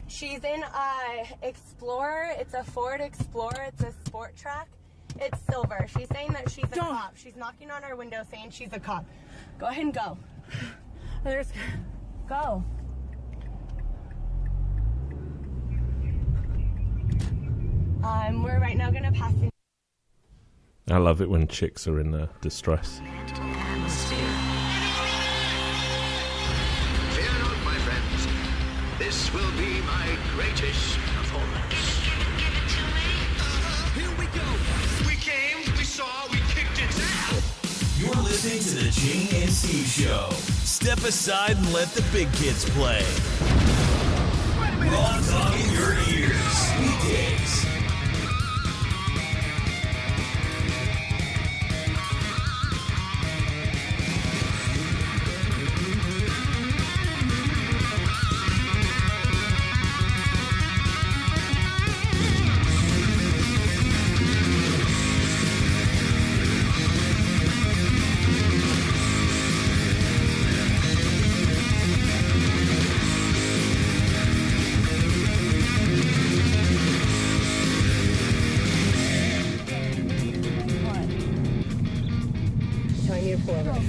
She's in a Explorer. It's a Ford Explorer. It's a sport track. It's silver. She's saying that she's a cop. She's knocking on our window saying she's a cop. Go ahead and go. Go. We're right now gonna pass in. I love it when chicks are in distress. Fear not, my friends. This will be my greatest performance. Give it to me. Here we go. We came, we saw, we kicked its ass. You're listening to the Jane and Steve Show. Step aside and let the big kids play. Raw talk in your ears. Weekdays.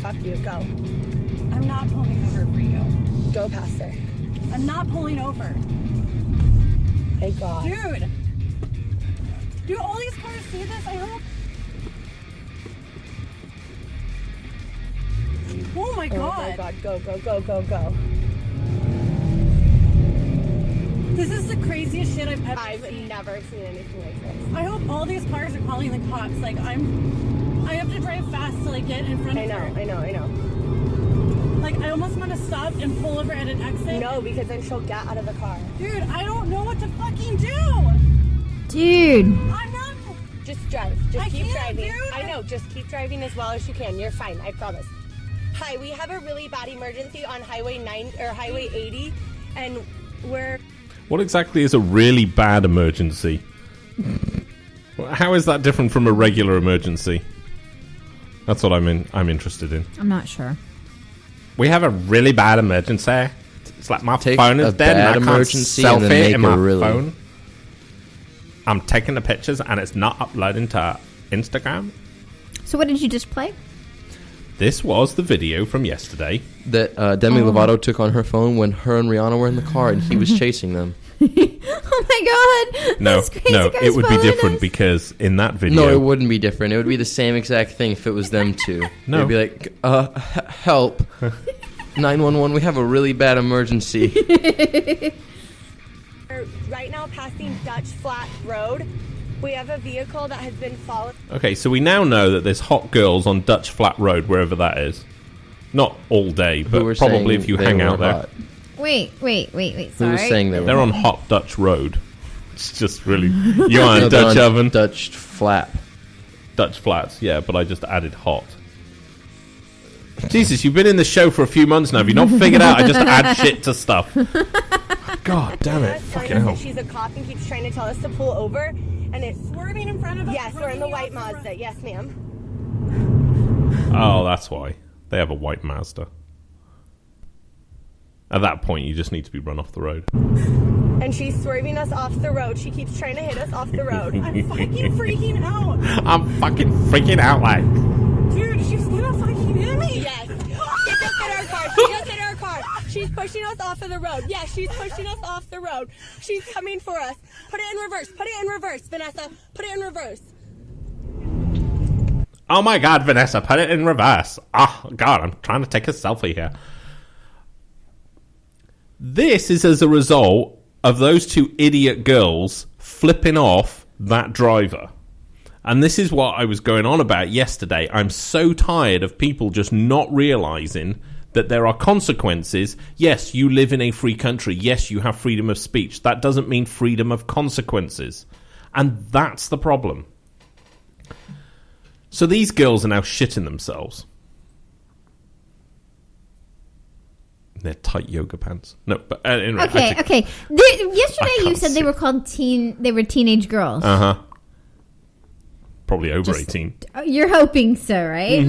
Fuck you, go. I'm not pulling over for you. Go past her. I'm not pulling over. Hey, God. Dude! Do all these cars see this? I hope. Oh my God. Oh my God, go, go, go, go, go. This is the craziest shit I've ever I've seen. never seen anything like this. I hope all these cars are calling the cops. Like, I have to drive fast to, like, get in front of her. I know. Like, I almost want to stop and pull over at an exit. No, because then she'll get out of the car. Dude, I don't know what to fucking do. Dude. I'm not. Just drive. Just keep driving. Dude. I know. Just keep driving as well as you can. You're fine. I promise. Hi, we have a really bad emergency on Highway 9 or Highway 80, and we're. What exactly is a really bad emergency? How is that different from a regular emergency? That's what I'm interested in. I'm not sure. We have a really bad emergency. It's like my Take phone is a dead and I bad can't emergency and then selfie make in my a really- phone. I'm taking the pictures and it's not uploading to Instagram. So what did you just play? This was the video from yesterday. That Demi Lovato took on her phone when her and Rihanna were in the car and he was chasing them. Oh my God! No, Those crazy no, guys it would be followed different us. because in that video... No, it wouldn't be different. It would be the same exact thing if it was them two. No. They'd be like, help. 911, we have a really bad emergency. We're right now passing Dutch Flat Road. We have a vehicle that has been followed. Okay, so we now know that there's hot girls on Dutch Flat Road, wherever that is. Not all day, Who were but probably saying if you they hang were out there. hot? Wait. Who Sorry. was saying they were They're on hot? Hot Dutch Road. It's just really... You want No, a they're Dutch on oven? Dutch flap. Dutch flats, yeah, but I just added hot. Jesus, you've been in the show for a few months now. Have you not figured out I just add shit to stuff? God damn it. Telling Fucking us hell. that she's a cop and keeps trying to tell us to pull over, and it's Swerving in front of us. yes, we're in the running white off the Mazda. road. Yes, ma'am. Oh, that's why. They have a white Mazda. At that point, you just need to be run off the road. And she's swerving us off the road. She keeps trying to hit us off the road. I'm fucking freaking out. I'm fucking freaking out, like... Dude, she's gonna fucking hit me. Yes. She just hit our car. She just hit our car. She's pushing us off of the road. Yes, she's pushing us off the road. She's coming for us. Put it in reverse. Put it in reverse, Vanessa. Put it in reverse. Oh my God, Vanessa, put it in reverse. Oh, God, I'm trying to take a selfie here. This is as a result of those two idiot girls flipping off that driver. And this is what I was going on about yesterday. I'm so tired of people just not realizing that there are consequences. Yes, you live in a free country. Yes, you have freedom of speech. That doesn't mean freedom of consequences. And that's the problem. So these girls are now shitting themselves. They're tight yoga pants. No, but anyway, Okay. Yesterday you said they were called teenage girls. Probably over Just- 18. You're hoping so, right?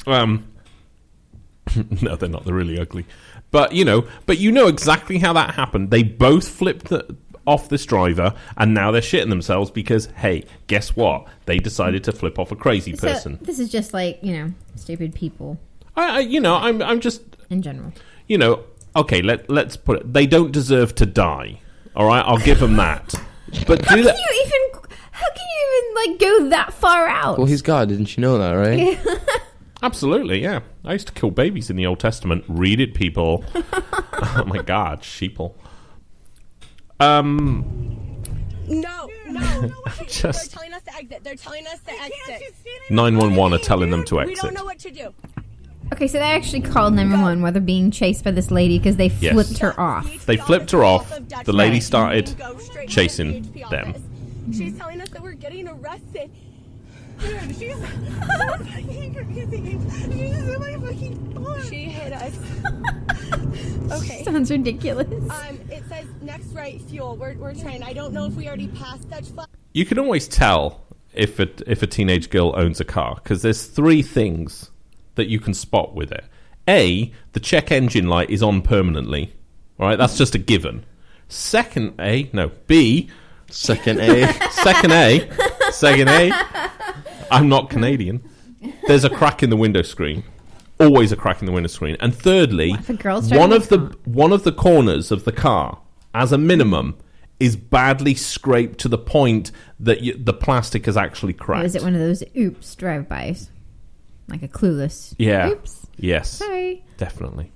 Mm-hmm. No, they're not. They're really ugly. But you know exactly how that happened. They both flipped off this driver, and now they're shitting themselves because, hey, guess what? They decided to flip off a crazy person. So this is just like, stupid people I'm just in general. Okay, let's put it. They don't deserve to die. All right, I'll give them that. But How can you even go that far out? Well, he's God. Didn't you know that, right? Absolutely, yeah. I used to kill babies in the Old Testament. Read it, people. Oh my God, sheeple. No. Just- They're telling us to exit. They're telling us to exit. 911 are telling them to We exit. don't know what to do. Okay, so they actually called 911 while they're being chased by this lady because they Yes. flipped her off. They flipped her off. The lady Right. started Go straight to chasing the PHP them. office. She's telling us that we're getting arrested. Dude, she's She hit us. Okay. Sounds ridiculous. It says next right fuel. We're trying. I don't know if we already passed Dutch flat. You can always tell if a teenage girl owns a car because there's 3 things that you can spot with it. A, the check engine light is on permanently. All right, that's just a given. B, Second A. second A. I'm not Canadian. There's a crack in the window screen. Always a crack in the window screen. And thirdly, What if a girl's one driving of the corners of the car, as a minimum, is badly scraped to the point that the plastic has actually cracked. Is it one of those oops drive-bys? Like a clueless. Yeah. Oops. Yes. Sorry. Definitely.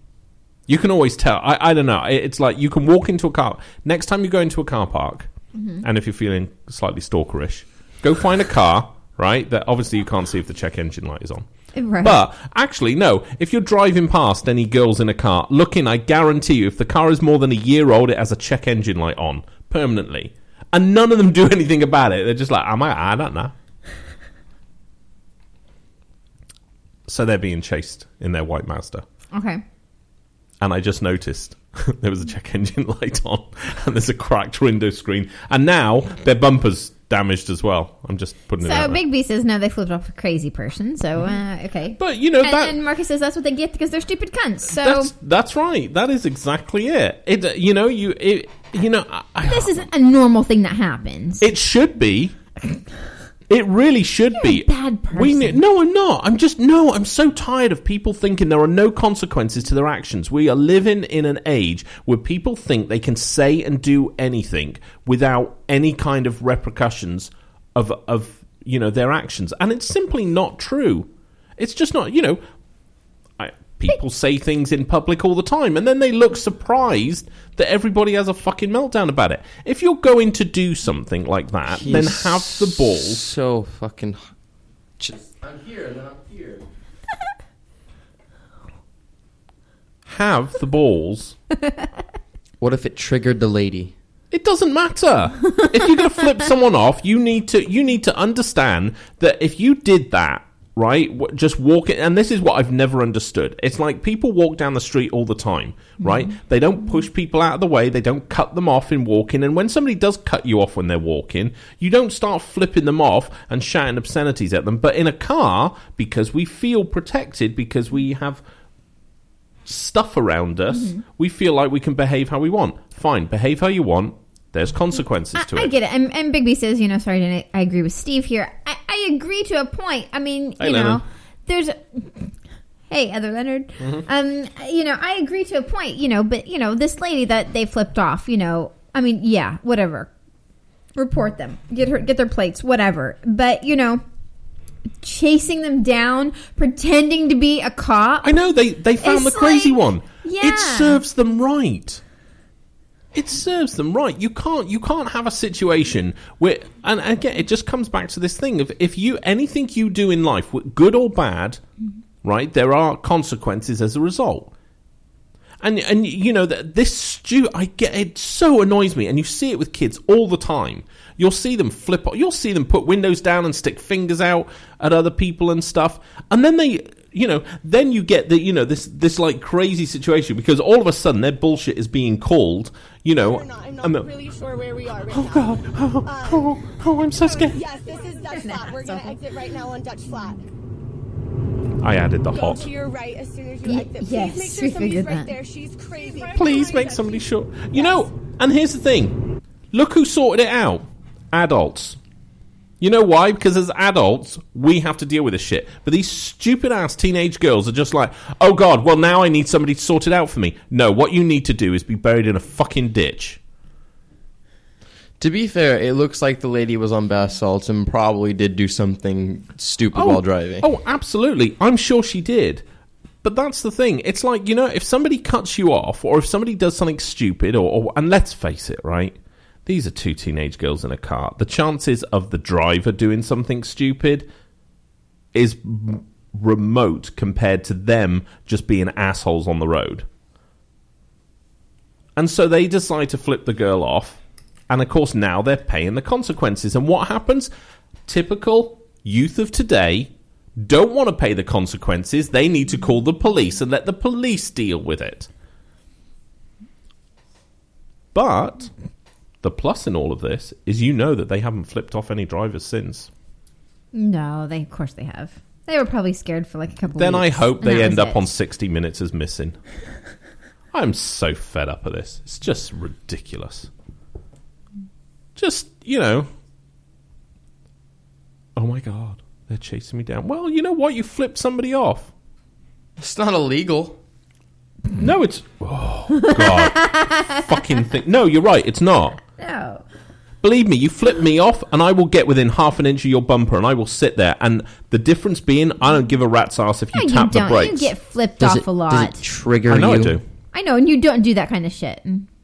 You can always tell. I don't know. It's like you can walk into a car. Next time you go into a car park, and if you're feeling slightly stalkerish, go find a car, right, that obviously you can't see if the check engine light is on. Right. But actually, no. If you're driving past any girls in a car, looking, I guarantee you, if the car is more than a year old, it has a check engine light on permanently. And none of them do anything about it. They're just like, I don't know. So they're being chased in their white Mazda. Okay. And I just noticed there was a check engine light on and there's a cracked window screen. And now their bumper's damaged as well. I'm just putting it out So there. Big B says no, they flipped off a crazy person. So okay. But you know that and Marcus says that's what they get because they're stupid cunts. So that's right. That is exactly it. This this isn't a normal thing that happens. It should be. It really should be. a bad person. No, I'm not. I'm so tired of people thinking there are no consequences to their actions. We are living in an age where people think they can say and do anything without any kind of repercussions of their actions. And it's simply not true. It's just not, people say things in public all the time and then they look surprised that everybody has a fucking meltdown about it. If you're going to do something like that, then have the balls. So fucking. I'm here and then I'm here. Have the balls. What if it triggered the lady? It doesn't matter. If you're going to flip someone off, you need to understand that if you did that, right, just walk it, and this is what I've never understood. It's like people walk down the street all the time, right? They don't push people out of the way. They don't cut them off in walking. And when somebody does cut you off when they're walking, you don't start flipping them off and shouting obscenities at them. But in a car, because we feel protected, because we have stuff around us, we feel like we can behave how we want. Fine, behave how you want. There's consequences to it. I get it. And Big B says, sorry, I agree with Steve here. I agree to a point. I mean, Hey, Leonard. there's... Hey, other Leonard. I agree to a point, but, this lady that they flipped off, whatever. Report them. Get their plates, whatever. But, chasing them down, pretending to be a cop. I know, they found the It's crazy like- one. Yeah. It serves them right. It serves them right. You can't have a situation where, and again, it just comes back to this thing of if anything you do in life, good or bad, right, there are consequences as a result. And I get it so annoys me, and you see it with kids all the time. You'll see them you'll see them put windows down and stick fingers out at other people and stuff, and then they. Then you get this like crazy situation because all of a sudden their bullshit is being called. I'm not really sure where we are right now. God! I'm so scared. Yes, this is Dutch Flat. We're going to exit right now on Dutch Flat. I added the Go hot. to your right as soon as you exit. Please yes, make we sure somebody's figured right that. there. She's crazy. Please make somebody sure. You know, and here's the thing. Look who sorted it out. Adults. You know why? Because as adults, we have to deal with this shit. But these stupid-ass teenage girls are just like, oh, God, well, now I need somebody to sort it out for me. No, what you need to do is be buried in a fucking ditch. To be fair, it looks like the lady was on bath salts and probably did do something stupid while driving. Oh, absolutely. I'm sure she did. But that's the thing. It's like, you know, if somebody cuts you off or if somebody does something stupid and let's face it, right? These are two teenage girls in a car. The chances of the driver doing something stupid is remote compared to them just being assholes on the road. And so they decide to flip the girl off. And, of course, now they're paying the consequences. And what happens? Typical youth of today don't want to pay the consequences. They need to call the police and let the police deal with it. But the plus in all of this is you know that they haven't flipped off any drivers since. No, of course they have. They were probably scared for like a couple Then weeks. I hope and they that end was up it. on 60 Minutes as missing. I'm so fed up of this. It's just ridiculous. Just, you know. Oh my God, they're chasing me down. Well, you know what? You flipped somebody off. It's not illegal. No, it's... Oh, God. Fucking thing. No, you're right. It's not. No. Believe me, you flip me off and I will get within half an inch of your bumper and I will sit there. And the difference being, I don't give a rat's ass if you No, tap the don't. brakes. You get flipped off a lot. Does it trigger I know you? I do. I know, and you don't do that kind of shit.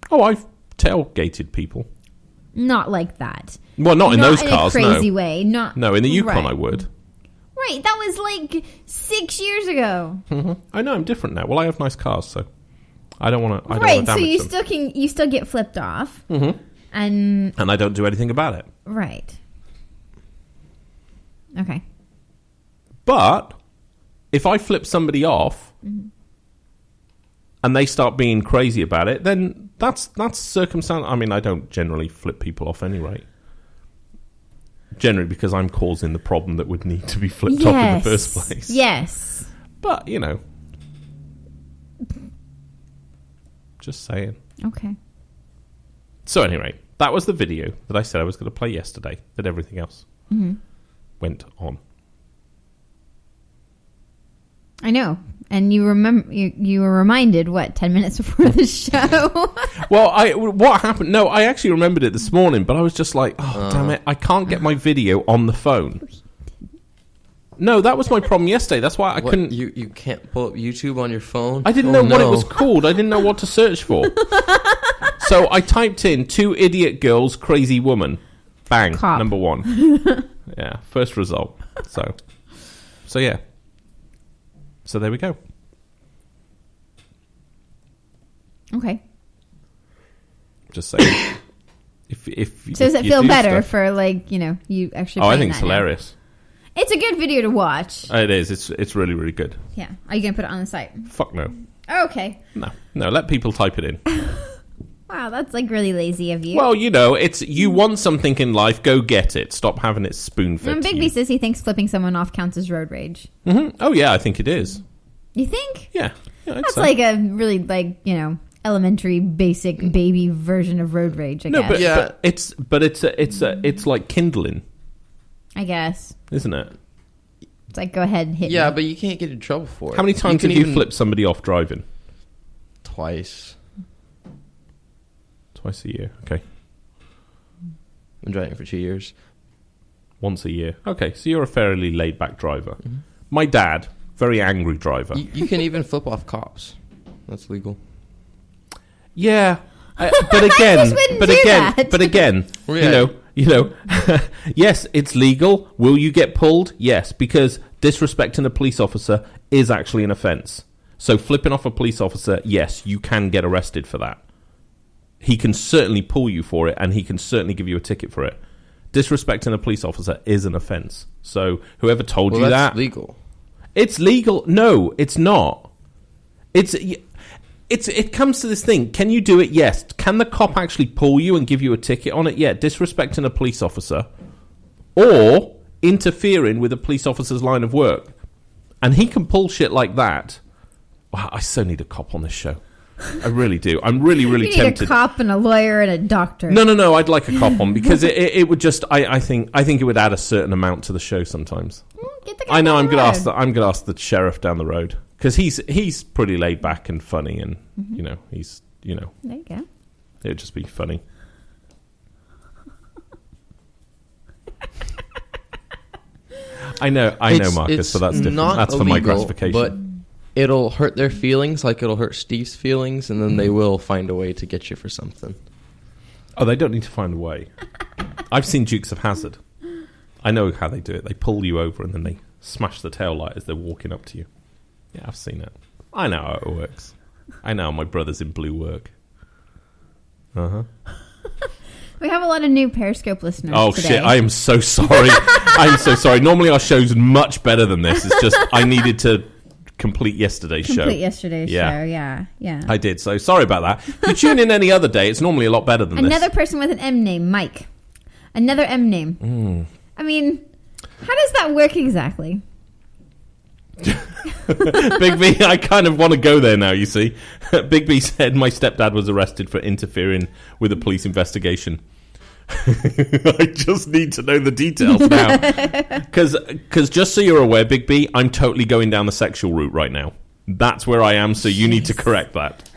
Oh, I've tailgated people. Not like that. Well, not in those cars, in a crazy no. way. Not No, in the Yukon right. I would. Right, that was like 6 years ago. I know, I'm different now. Well, I have nice cars, so I don't want to. I don't Right, want to so damage you them. you still get flipped off, and And I don't do anything about it. right. Okay. But if I flip somebody off and they start being crazy about it, then that's circumstance. I mean, I don't generally flip people off anyway. Generally, because I'm causing the problem that would need to be flipped off in the first place. Yes. But you know, just saying. Okay. So anyway, that was the video that I said I was going to play yesterday. That everything else went on. I know. And you remember you were reminded 10 minutes before the show. Well, what happened? No, I actually remembered it this morning, but I was just like, oh, damn it, I can't get my video on the phone. No, that was my problem yesterday. That's why I couldn't. You can't pull up YouTube on your phone? I didn't know what it was called. I didn't know what to search for. So I typed in 2 idiot girls, crazy woman. Bang, Cop. number 1. Yeah, first result. So yeah. So there we go. Okay. Just saying. If So does if it you feel do better stuff- for you actually? Oh, I playing think it's that now? hilarious. It's a good video to watch. It is. It's really, really good. Yeah. Are you gonna put it on the site? Fuck no. Okay. No. Let people type it in. Wow, that's really lazy of you. Well, you know, it's you want something in life, go get it. Stop having it spoon fed. Bigby says he thinks flipping someone off counts as road rage. Oh yeah, I think it is. You think? Yeah, I'd That's say. like a really elementary basic baby version of road rage. I no, guess. but it's like kindling, I guess isn't it? it's like go ahead and hit. Yeah, me. but you can't get in trouble for it. How many times can have you even- flipped somebody off driving? Twice. Twice a year. Okay, Been driving for 2 years. once a year. Okay, so you're a fairly laid back driver. My dad, very angry driver. You can even flip off cops. That's legal. Yeah, but again, wouldn't do that. but again, Yeah. you know, yes, it's legal. Will you get pulled? Yes, because disrespecting a police officer is actually an offence. So flipping off a police officer, yes, you can get arrested for that. He can certainly pull you for it, and he can certainly give you a ticket for it. Disrespecting a police officer is an offence. So whoever told you Well, that, that's legal. it's legal. No, it's not. It comes to this thing. Can you do it? Yes. Can the cop actually pull you and give you a ticket on it? Yeah. Disrespecting a police officer or interfering with a police officer's line of work. and he can pull shit like that. Wow, I so need a cop on this show. I really do. I'm really, really You tempted. need a cop and a lawyer and a doctor. No. I'd like a cop on because it would just. I think it would add a certain amount to the show sometimes. Get the guy I know. on I'm the gonna road. ask. I'm gonna ask the sheriff down the road because he's pretty laid back and funny, and he's There you go. it would just be funny. I know, Marcus. It's So that's different. not That's for my illegal, gratification. But it'll hurt their feelings, like it'll hurt Steve's feelings, and then they will find a way to get you for something. Oh, they don't need to find a way. I've seen Dukes of Hazzard. I know how they do it. They pull you over and then they smash the tail light as they're walking up to you. Yeah, I've seen it. I know how it works. I know how my brothers in blue work. We have a lot of new Periscope listeners Oh, today. shit. I am so sorry. I'm so sorry. Normally our show's much better than this. It's just I needed to complete yesterday's show. Yesterday's show, yeah. I did. So sorry about that. If you tune in any other day, it's normally a lot better than Another this. person with an M name, Mike. Another M name. I mean, how does that work exactly? Big B, I kind of want to go there now, you see. Big B said my stepdad was arrested for interfering with a police investigation. I just need to know the details now. Because just so you're aware, Big B, I'm totally going down the sexual route right now. That's where I am, so you need to correct that.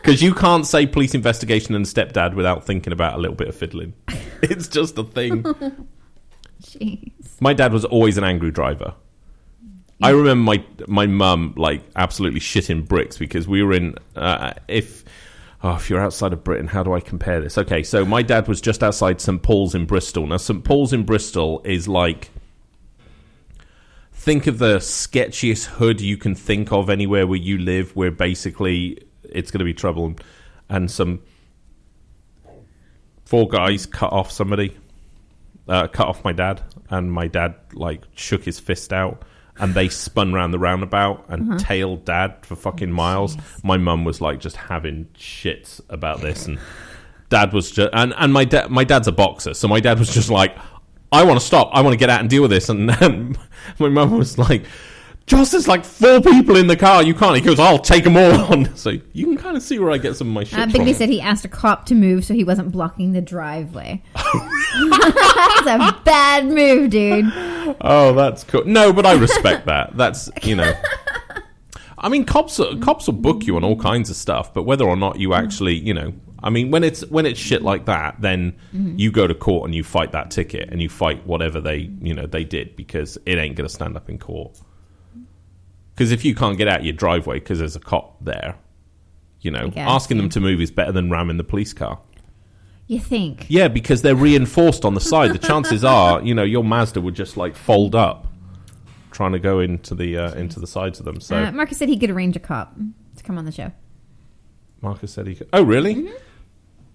Because you can't say police investigation and stepdad without thinking about a little bit of fiddling. It's just a thing. Jeez. My dad was always an angry driver. I remember my mum like absolutely shitting bricks because we were in if you're outside of Britain, how do I compare this? Okay, so my dad was just outside St Paul's in Bristol. Now St Paul's in Bristol is like, think of the sketchiest hood you can think of anywhere where you live, where basically it's going to be trouble, and some 4 guys cut off my dad, and my dad like shook his fist out. And they spun round the roundabout and tailed Dad for fucking miles. My mum was like just having shits about this, and Dad was just and my dad's a boxer, so my dad was just like, I want to stop, I want to get out and deal with this. And then my mum was like, Joss, there's like 4 people in the car, you can't. He goes, I'll take them all on. So you can kind of see where I get some of my shit from. Bigby said he asked a cop to move so he wasn't blocking the driveway. That's a bad move, dude. Oh, that's cool. No, but I respect that. That's, I mean, cops will book you on all kinds of stuff, but whether or not you actually, I mean, when it's shit like that, then you go to court and you fight that ticket and you fight whatever they did, because it ain't going to stand up in court. Because if you can't get out your driveway because there's a cop there, asking them to move is better than ramming the police car. You think? Yeah, because they're reinforced on the side. The chances are, your Mazda would just like fold up, trying to go into the sides of them. So Marcus said he could arrange a cop to come on the show. Marcus said he could. Oh, really? Mm-hmm.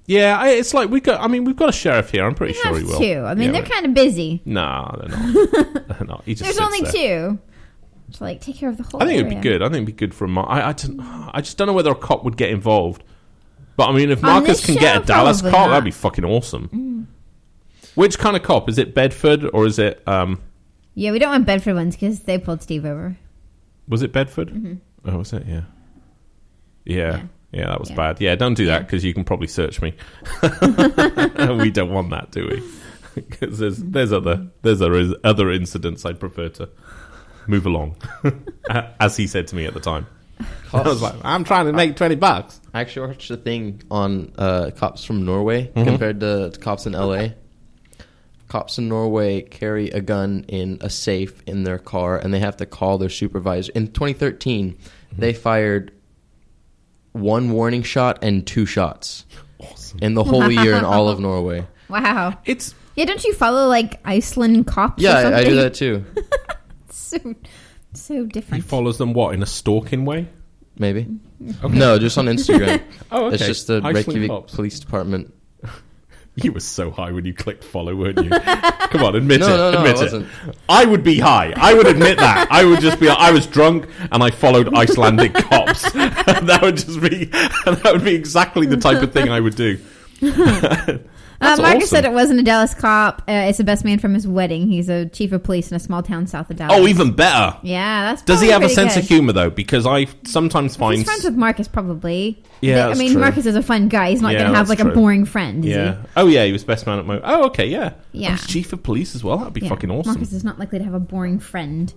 Yeah, it's like we've got a sheriff here. I'm pretty sure he will. 2. I mean, they're kind of busy. No, they're not. They're not. He just There's only there. 2. To like take care of the whole. I think area. it'd be good. I think it'd be good for him. I just don't know whether a cop would get involved. But I mean, if Marcus can get a Dallas cop, that'd be fucking awesome. Which kind of cop? Is it Bedford or is it? Yeah, we don't want Bedford ones because they pulled Steve over. Was it Bedford? Mm-hmm. Oh, was it? Yeah, that was bad. Yeah, don't do that because you can probably search me. We don't want that, do we? Because there's other incidents I'd prefer to move along, as he said to me at the time. I was like, I'm trying to make $20. I actually watched a thing on cops from Norway compared to cops in LA. Cops in Norway carry a gun in a safe in their car, and they have to call their supervisor. In 2013, they fired 1 warning shot and 2 shots in the whole year in all of Norway. Wow. Don't you follow like Iceland cops? Yeah, or something? I do that too. He So different. follows them what, in a stalking way? Maybe. Okay. No, just on Instagram. Oh, okay. It's just the Iceland Reykjavik cops. Police Department. You were so high when you clicked follow, weren't you? Come on, admit it. No, admit I wasn't. I would be high. I would admit that. I would just be. I was drunk and I followed Icelandic cops. That would be exactly the type of thing I would do. That's Marcus awesome. said it wasn't a Dallas cop. It's the best man from his wedding. He's a chief of police in a small town south of Dallas. Oh, even better. Yeah, that's Does he probably have a pretty sense good. of humor though? Because I sometimes find He's friends with Marcus, probably. Yeah, I that's mean, true. Marcus is a fun guy. He's not Yeah, going to have that's like a true. boring friend, is yeah. Oh yeah, he was best man at Mo. Oh okay, yeah. Yeah. Oh, he's chief of police as well. That'd be he? Yeah, fucking awesome. Marcus is not likely to have a boring friend.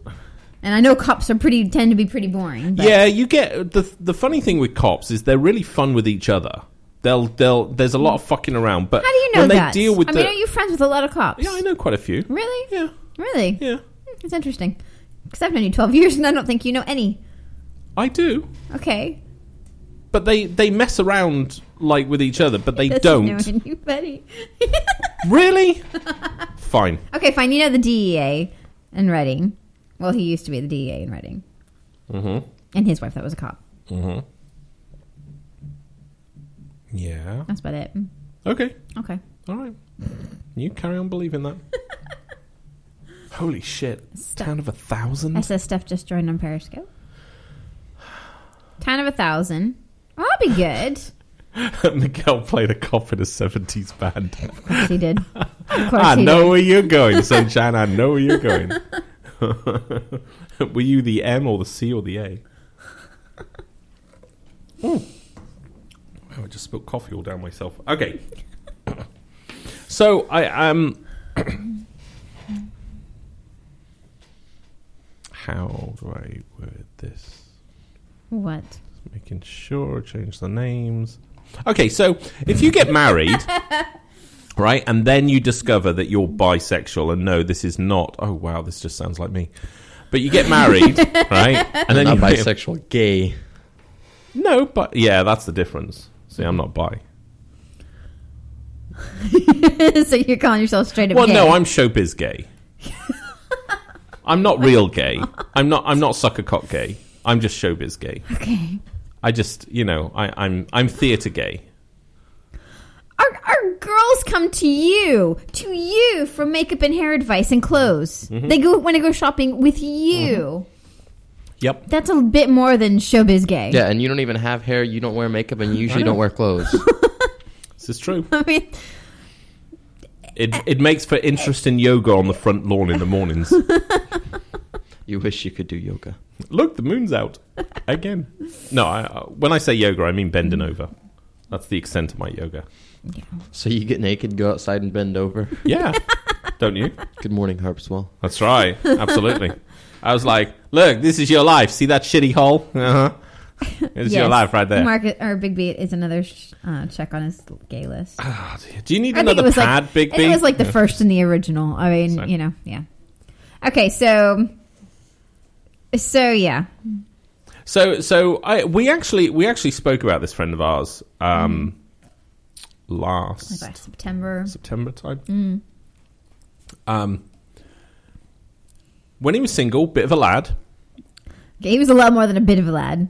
And I know cops tend to be pretty boring. But Yeah, you get the funny thing with cops is they're really fun with each other. There's a lot of fucking around, but How do you know when that? they deal with I mean, are you friends with a lot of cops? Yeah, I know quite a few. Really? Yeah, Really? yeah, It's interesting. Because I've known you 12 years and I don't think you know any. I do. Okay. But they mess around like with each other, but they Doesn't don't. know any, buddy. Really? Fine. Okay, fine. You know the DEA in Reading. Well, he used to be the DEA in Reading. Mm-hmm. And his wife, that was a cop. Mm-hmm. Yeah. That's about it. Okay. Okay. All right. You carry on believing that. Holy shit. Town of 1,000? SS Steph just joined on Periscope. Town of 1,000. Oh, that'll be good. Miguel played a cop in a 70s band. Of course he did. Of course I he know did. where you're going, sunshine. I know where you're going. Were you the M or the C or the A? Oh, I just spilled coffee all down myself. Okay. So I how do I word this? What? Making sure, change the names. Okay, so if you get married, right, and then you discover that you're bisexual, and no, this is not. Oh wow, this just sounds like me. But you get married, right, and then Not you bisexual, gay. No, but yeah, that's the difference. See, I'm not bi. So you're calling yourself straight up Well, gay. no, I'm showbiz gay. I'm not real gay. I'm not sucker cock gay. I'm just showbiz gay. Okay. I just, I'm theatre gay. Our girls come to you for makeup and hair advice and clothes. Mm-hmm. They want to go shopping with you. Yep. That's a bit more than showbiz gay. Yeah, and you don't even have hair, you don't wear makeup, and you usually don't wear clothes. This is true. I mean, It makes for interesting yoga on the front lawn in the mornings. You wish you could do yoga. Look, the moon's out again. No, when I say yoga, I mean bending over. That's the extent of my yoga. So you get naked, go outside and bend over. Yeah, don't you? Good morning, Harpswell. That's right. Absolutely. I was like, look, this is your life. See that shitty hole? Uh-huh. It's your life right there. Market or Big B is another check on his gay list. Oh, dear. Do you need I think it another was pad, like, Big B? It was like the first in the original. I mean, So. yeah. Okay, so yeah. So we actually spoke about this friend of ours last Like September. September time. When he was single, bit of a lad. Okay, he was a lot more than a bit of a lad.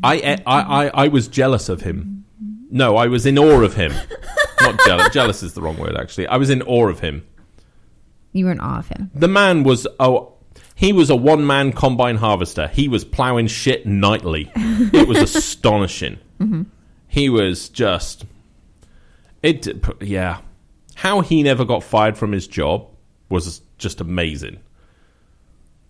I was jealous of him. No, I was in awe of him. Not jealous. Jealous is the wrong word, actually. I was in awe of him. You were in awe of him. The man was he was a one-man combine harvester. He was plowing shit nightly. It was astonishing. Mm-hmm. He was just yeah. How he never got fired from his job was just amazing.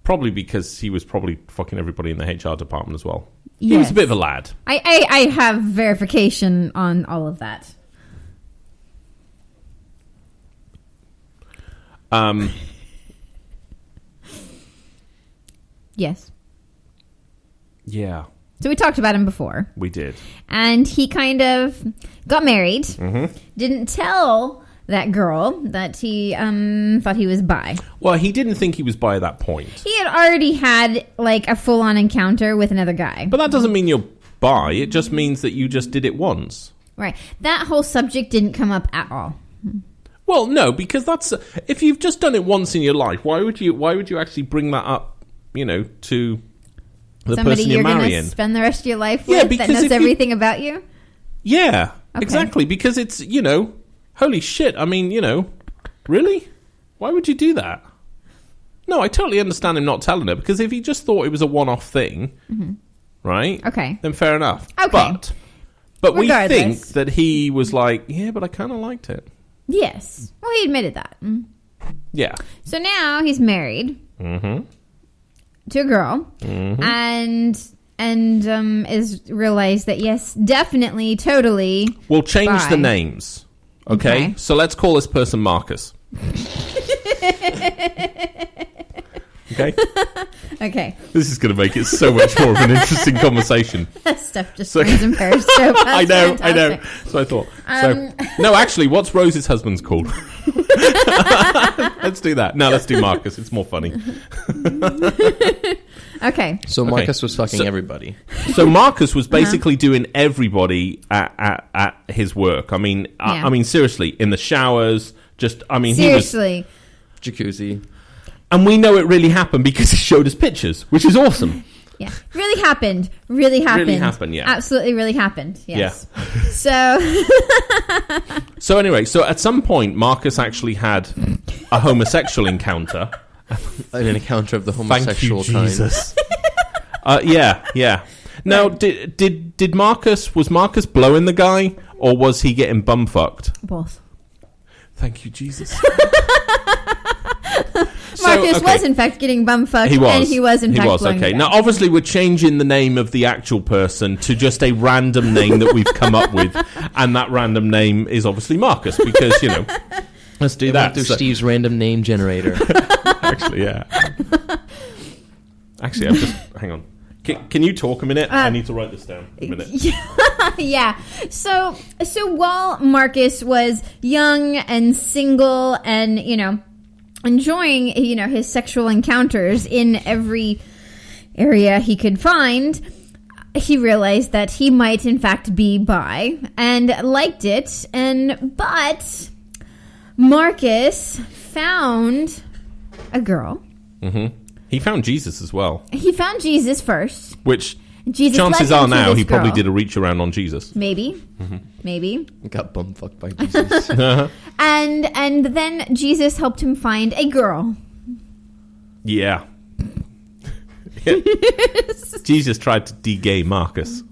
Probably because he was probably fucking everybody in the HR department as well. He was a bit of a lad. I have verification on all of that. Yes. Yeah, So we talked about him before. we did. And he kind of got married. Mm-hmm. Didn't tell that girl that he thought he was bi. Well, he didn't think he was bi at that point. He had already had like a full-on encounter with another guy. But that doesn't mean you're bi. It just means that you just did it once. Right. That whole subject didn't come up at all. Well, no, because that's if you've just done it once in your life, why would you actually bring that up, to the Somebody person you're you're going marrying? to spend the rest of your life Yeah, with that because knows if you- everything about you? Yeah, Okay. exactly, because it's, holy shit, I mean, really? Why would you do that? No, I totally understand him not telling her, because if he just thought it was a one-off thing, right? Okay. Then fair enough. Okay. But But we think Regardless. that he was like, yeah, but I kind of liked it. Yes. Well, he admitted that. Yeah. So now he's married to a girl, and is realized that yes, definitely, totally. We'll change the Bye. names. Okay? So let's call this person Marcus. Okay? Okay. This is going to make it so much more of an interesting conversation. Stuff just brings in pairs so fast. I know. Fantastic. So I thought. No, actually, what's Rose's husband's called? Let's do that. No, let's do Marcus. It's more funny. Okay. So Marcus was fucking So- everybody. So Marcus was basically doing everybody at his work. I mean, Yeah. I mean, seriously, in the showers. Just, I mean, he was. Seriously. Jacuzzi. And we know it really happened because he showed us pictures, which is awesome. Yeah. Really happened. Really happened. Yeah. Absolutely really happened. Yes. Yeah. So So anyway, so at some point, Marcus actually had a homosexual encounter. An encounter of the Thank homosexual you, kind. Jesus. Yeah. Now, did Marcus, was Marcus blowing the guy, or was he getting bumfucked? both. Thank you, Jesus. Marcus was in fact getting bumfucked, He was. and he was in fact blowing okay. the Now, guy. obviously, we're changing the name of the actual person to just a random name that we've come up with, and that random name is obviously Marcus because let's do It that. went through So- Steve's random name generator. Actually, yeah. Actually, I'm just hang on. Can you talk a minute? I need to write this down a minute. Yeah. So while Marcus was young and single and, enjoying, his sexual encounters in every area he could find, he realized that he might in fact be bi and liked it. But Marcus found a girl. He found Jesus as well, He found Jesus first. which Jesus chances led are him to now this he probably girl. did a reach around on Jesus. Maybe. Maybe. Got bumfucked by Jesus. And then Jesus helped him find a girl. Yeah. Jesus tried to de-gay Marcus.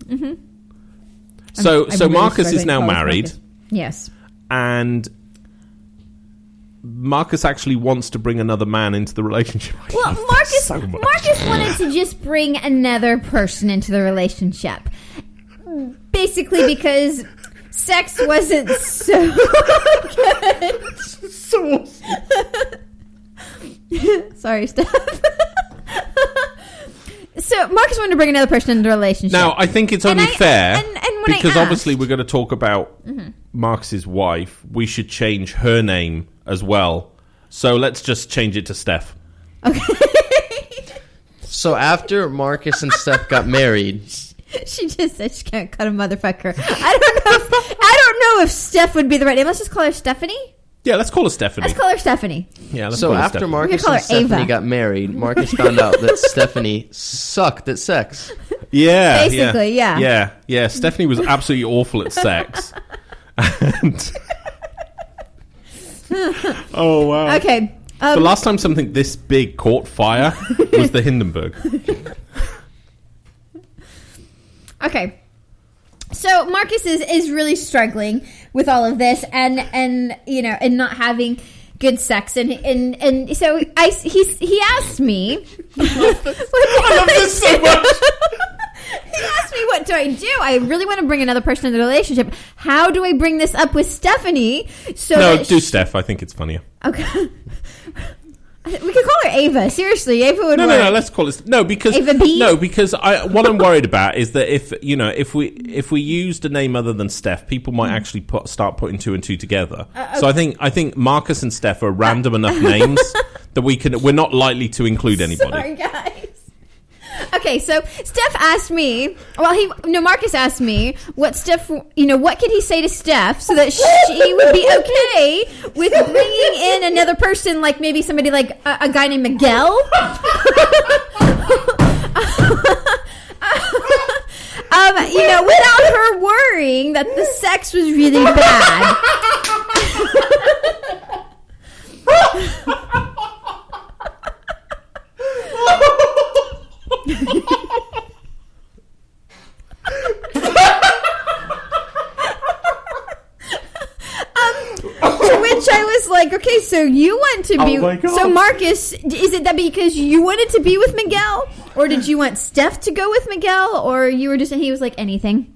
So I'm really Marcus is struggling now to call this married, Marcus. Yes. and Marcus actually wants to bring another man into the relationship. I Well, love that Marcus so much. Marcus wanted to just bring another person into the relationship. Basically because sex wasn't so good. Sorry, Steph. So Marcus wanted to bring another person into the relationship. Now, I think it's And only I- fair, and when I because obviously asked- we're going to talk about Marcus's wife. We should change her name as well. So let's just change it to Steph. So after Marcus and Steph got married, She just said she can't cut a motherfucker. I don't know if Steph would be the right name. Let's just call her Stephanie. Yeah, let's call her Stephanie. Let's call her Stephanie. Yeah, let's so call her after Stephanie. Marcus call and her Stephanie Ava. got married, Marcus found out that Stephanie sucked at sex. Yeah, Basically, yeah. Yeah. Stephanie was absolutely awful at sex. And oh wow! Okay. The last time something this big caught fire was the Hindenburg. Okay. So Marcus is really struggling with all of this and not having good sex and so he asked me I love this so much. He asked me, what do I do? I really want to bring another person into the relationship. How do I bring this up with Stephanie? So No, that do Steph. I think it's funnier. Okay. We could call her Ava. Seriously, Ava would No, work. no. Let's call it because Ava B? what I'm worried about is that if we used a name other than Steph, people might actually start putting two and two together. So I think Marcus and Steph are random enough names that we're not likely to include anybody. Sorry, guys. Okay, so Steph asked me. Marcus asked me what Steph. What could he say to Steph so that she would be okay with bringing in another person, like maybe somebody like a guy named Miguel. Without her worrying that the sex was really bad. like, okay, so you want to be... Oh my God. So, Marcus, is it that because you wanted to be with Miguel? Or did you want Steph to go with Miguel? Or you were just... And he was like, anything.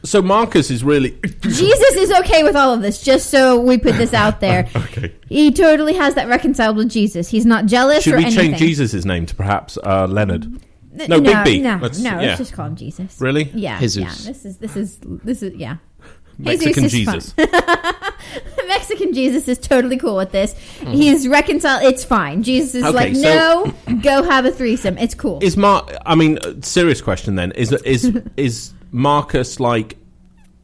So Marcus is really... Jesus is okay with all of this, just so we put this out there. Okay. He totally has that reconciled with Jesus. He's not jealous Should or we anything. change Jesus' name to perhaps Leonard? No, No, Big B. No, Let's let's just call him Jesus. Really? Yeah. Jesus. Yeah, this is yeah. Mexican Jesus is Jesus. Mexican Jesus is totally cool with this. He's reconciled. It's fine. Jesus is Okay, like, so- no, go have a threesome. It's cool. Is serious question then. Is Marcus like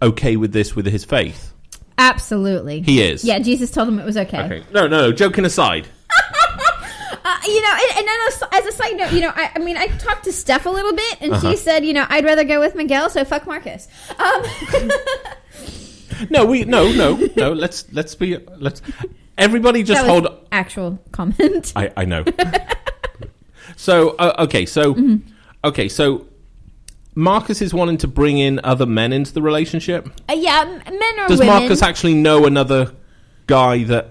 okay with this with his faith? Absolutely. He is. Yeah, Jesus told him it was okay. Okay. No, joking aside. And then as a side note, I talked to Steph a little bit, and she said, I'd rather go with Miguel, so fuck Marcus. No. Let's everybody just That was hold. actual comment. I know. So so Marcus is wanting to bring in other men into the relationship. Yeah, men or Does women. Marcus actually know another guy that,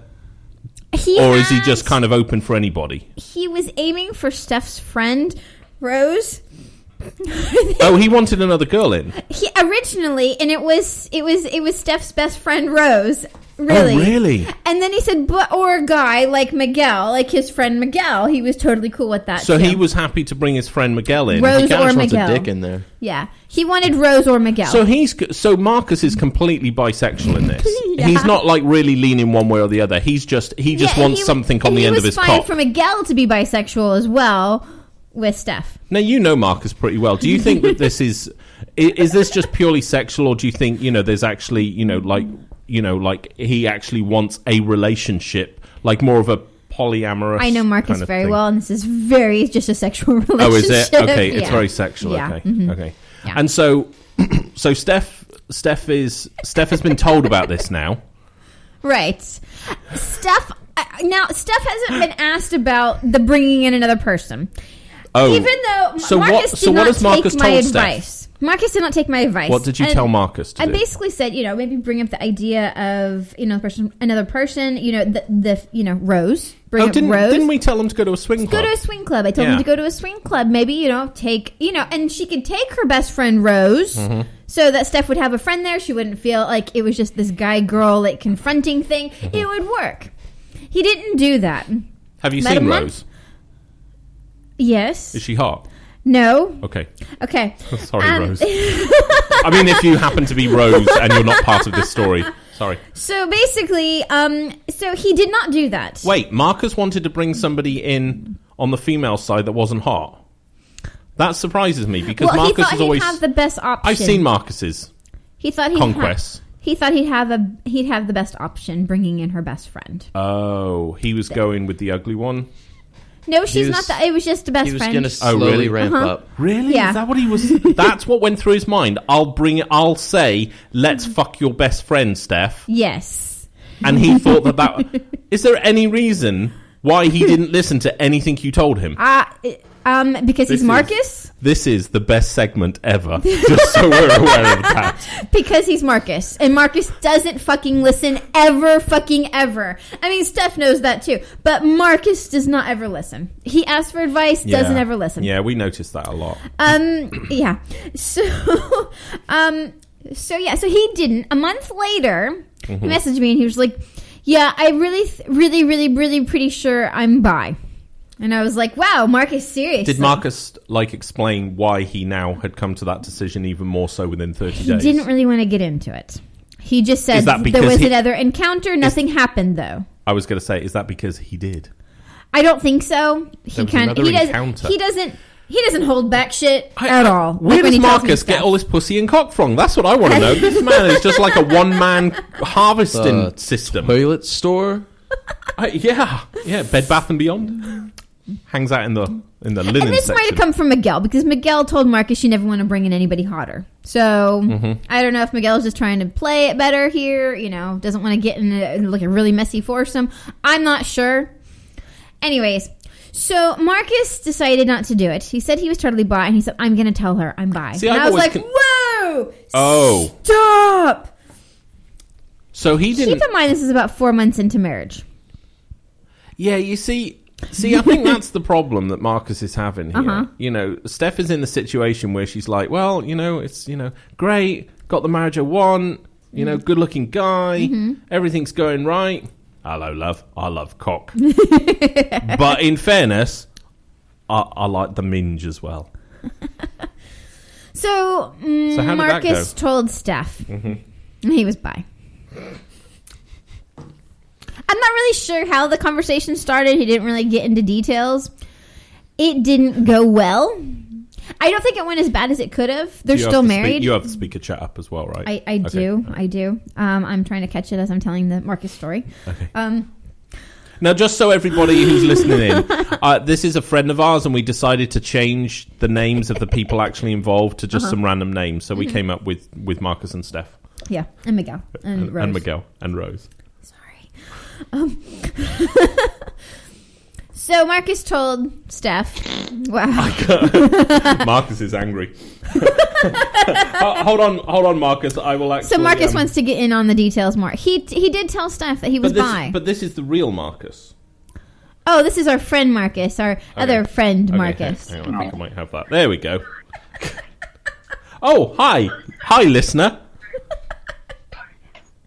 or is he just kind of open for anybody? He was aiming for Steph's friend, Rose. Oh, he wanted another girl in. He originally, and it was Steph's best friend, Rose. Really? Oh, really? And then he said, or a guy like Miguel, like his friend Miguel. He was totally cool with that. So too. he was happy to bring his friend Miguel in. Rose He or wants Miguel. a dick in there. Yeah, he wanted Rose or Miguel. So Marcus is completely bisexual in this. Yeah. He's not like really leaning one way or the other. He just wants something on the end of his He was fine cock. for Miguel to be bisexual as well with Steph. Now you know Marcus pretty well. Do you think that this is this just purely sexual, or do you think there's actually like he actually wants a relationship, like more of a polyamorous? I know Marcus kind of very thing? well, and this is just a sexual relationship. Oh, is it? Okay, Yeah. it's very sexual. Yeah. Okay, Mhm. okay. Yeah. And so Steph has been told about this now. Right. Steph hasn't been asked about the bringing in another person. Oh, Even though so Marcus what? did So what not has Marcus take my told Steph? advice. Marcus did not take my advice. What did you tell Marcus to I do? basically said, maybe bring up the idea of, another person, the Rose. Bring up Rose. Didn't we tell him to go to a swing club? Go to a swing club. I told him to go to a swing club. Maybe, take, and she could take her best friend Rose Mm-hmm. so that Steph would have a friend there. She wouldn't feel like it was just this guy-girl, like, confronting thing. Mm-hmm. It would work. He didn't do that. Have you About a seen month? Rose? Yes. Is she hot? No. Okay. Okay. Sorry, Rose. I mean, if you happen to be Rose and you're not part of this story. Sorry. So basically, so he did not do that. Wait, Marcus wanted to bring somebody in on the female side that wasn't hot. That surprises me because Well, Marcus he thought is always. he'd have the best option. I've seen Marcus's He thought he'd conquests. He thought he'd have the best option, bringing in her best friend. Oh, he was going with the ugly one. No, she's was- not that. It was just the best He was friend. going to slowly really? ramp Uh-huh. up. Really? Yeah. Is that what he was? That's what went through his mind. I'll say, let's fuck your best friend, Steph. Yes. And he thought that. Is there any reason why he didn't listen to anything you told him? Because he's Marcus. This is the best segment ever. Just so we're aware of that. Because he's Marcus, and Marcus doesn't fucking listen ever. I mean, Steph knows that too, but Marcus does not ever listen. He asks for advice, doesn't ever listen. Yeah, we noticed that a lot. Yeah. So, so he didn't. A month later, he messaged me and he was like, "Yeah, I really pretty sure I'm bi." And I was like, "Wow, Marcus, seriously?" Did Marcus explain why he now had come to that decision even more so within 30 He days? didn't really want to get into it. He just said Is that there because was he- another encounter. Nothing happened though. I was going to say, is that because he did? I don't think so. There was another encounter. He doesn't hold back shit at all. Where Like when does he tells me Marcus get stuff. all this pussy and cock from? That's what I want to know. This man is just like a one-man harvesting system. Toilet store? Yeah, Bed Bath and Beyond. Hangs out in the linen And this might section. have come from Miguel, because Miguel told Marcus you never want to bring in anybody hotter. So Mm-hmm. I don't know if Miguel's just trying to play it better here, doesn't want to get in a really messy foursome. I'm not sure. Anyways, so Marcus decided not to do it. He said he was totally bi, and he said, "I'm going to tell her I'm bi." See, and I've I was always like, "Whoa! Oh. Stop!" So he didn't. Keep in mind, this is about 4 months into marriage. Yeah, you see, I think that's the problem that Marcus is having here. Uh-huh. You know, Steph is in the situation where she's like, well, you know, it's, you know, great, got the marriage I want, you know, good-looking guy, everything's going right. Hello, love. I love cock. But in fairness, I like the minge as well. So, So how did that Marcus go? told Steph he was bi. I'm not really sure how the conversation started. He didn't really get into details. It didn't go well. I don't think it went as bad as it could have. They're still married. You have the speaker chat up as well, right? I do. Okay. I do. I'm trying to catch it as I'm telling the Marcus story. Okay. Now, just so everybody who's listening in, this is a friend of ours, and we decided to change the names of the people actually involved to just some random names. So we came up with Marcus and Steph. Yeah, and Miguel and Rose. And Miguel and Rose. Sorry. So Marcus told Steph, wow. Marcus is angry. Hold on, Marcus. I will actually... So Marcus wants to get in on the details more. He did tell Steph that he was bi. But this is the real Marcus. Oh, this is our friend Marcus, our other friend Marcus. Hang on, I think I might have that. There we go. Oh, hi. Hi, listener.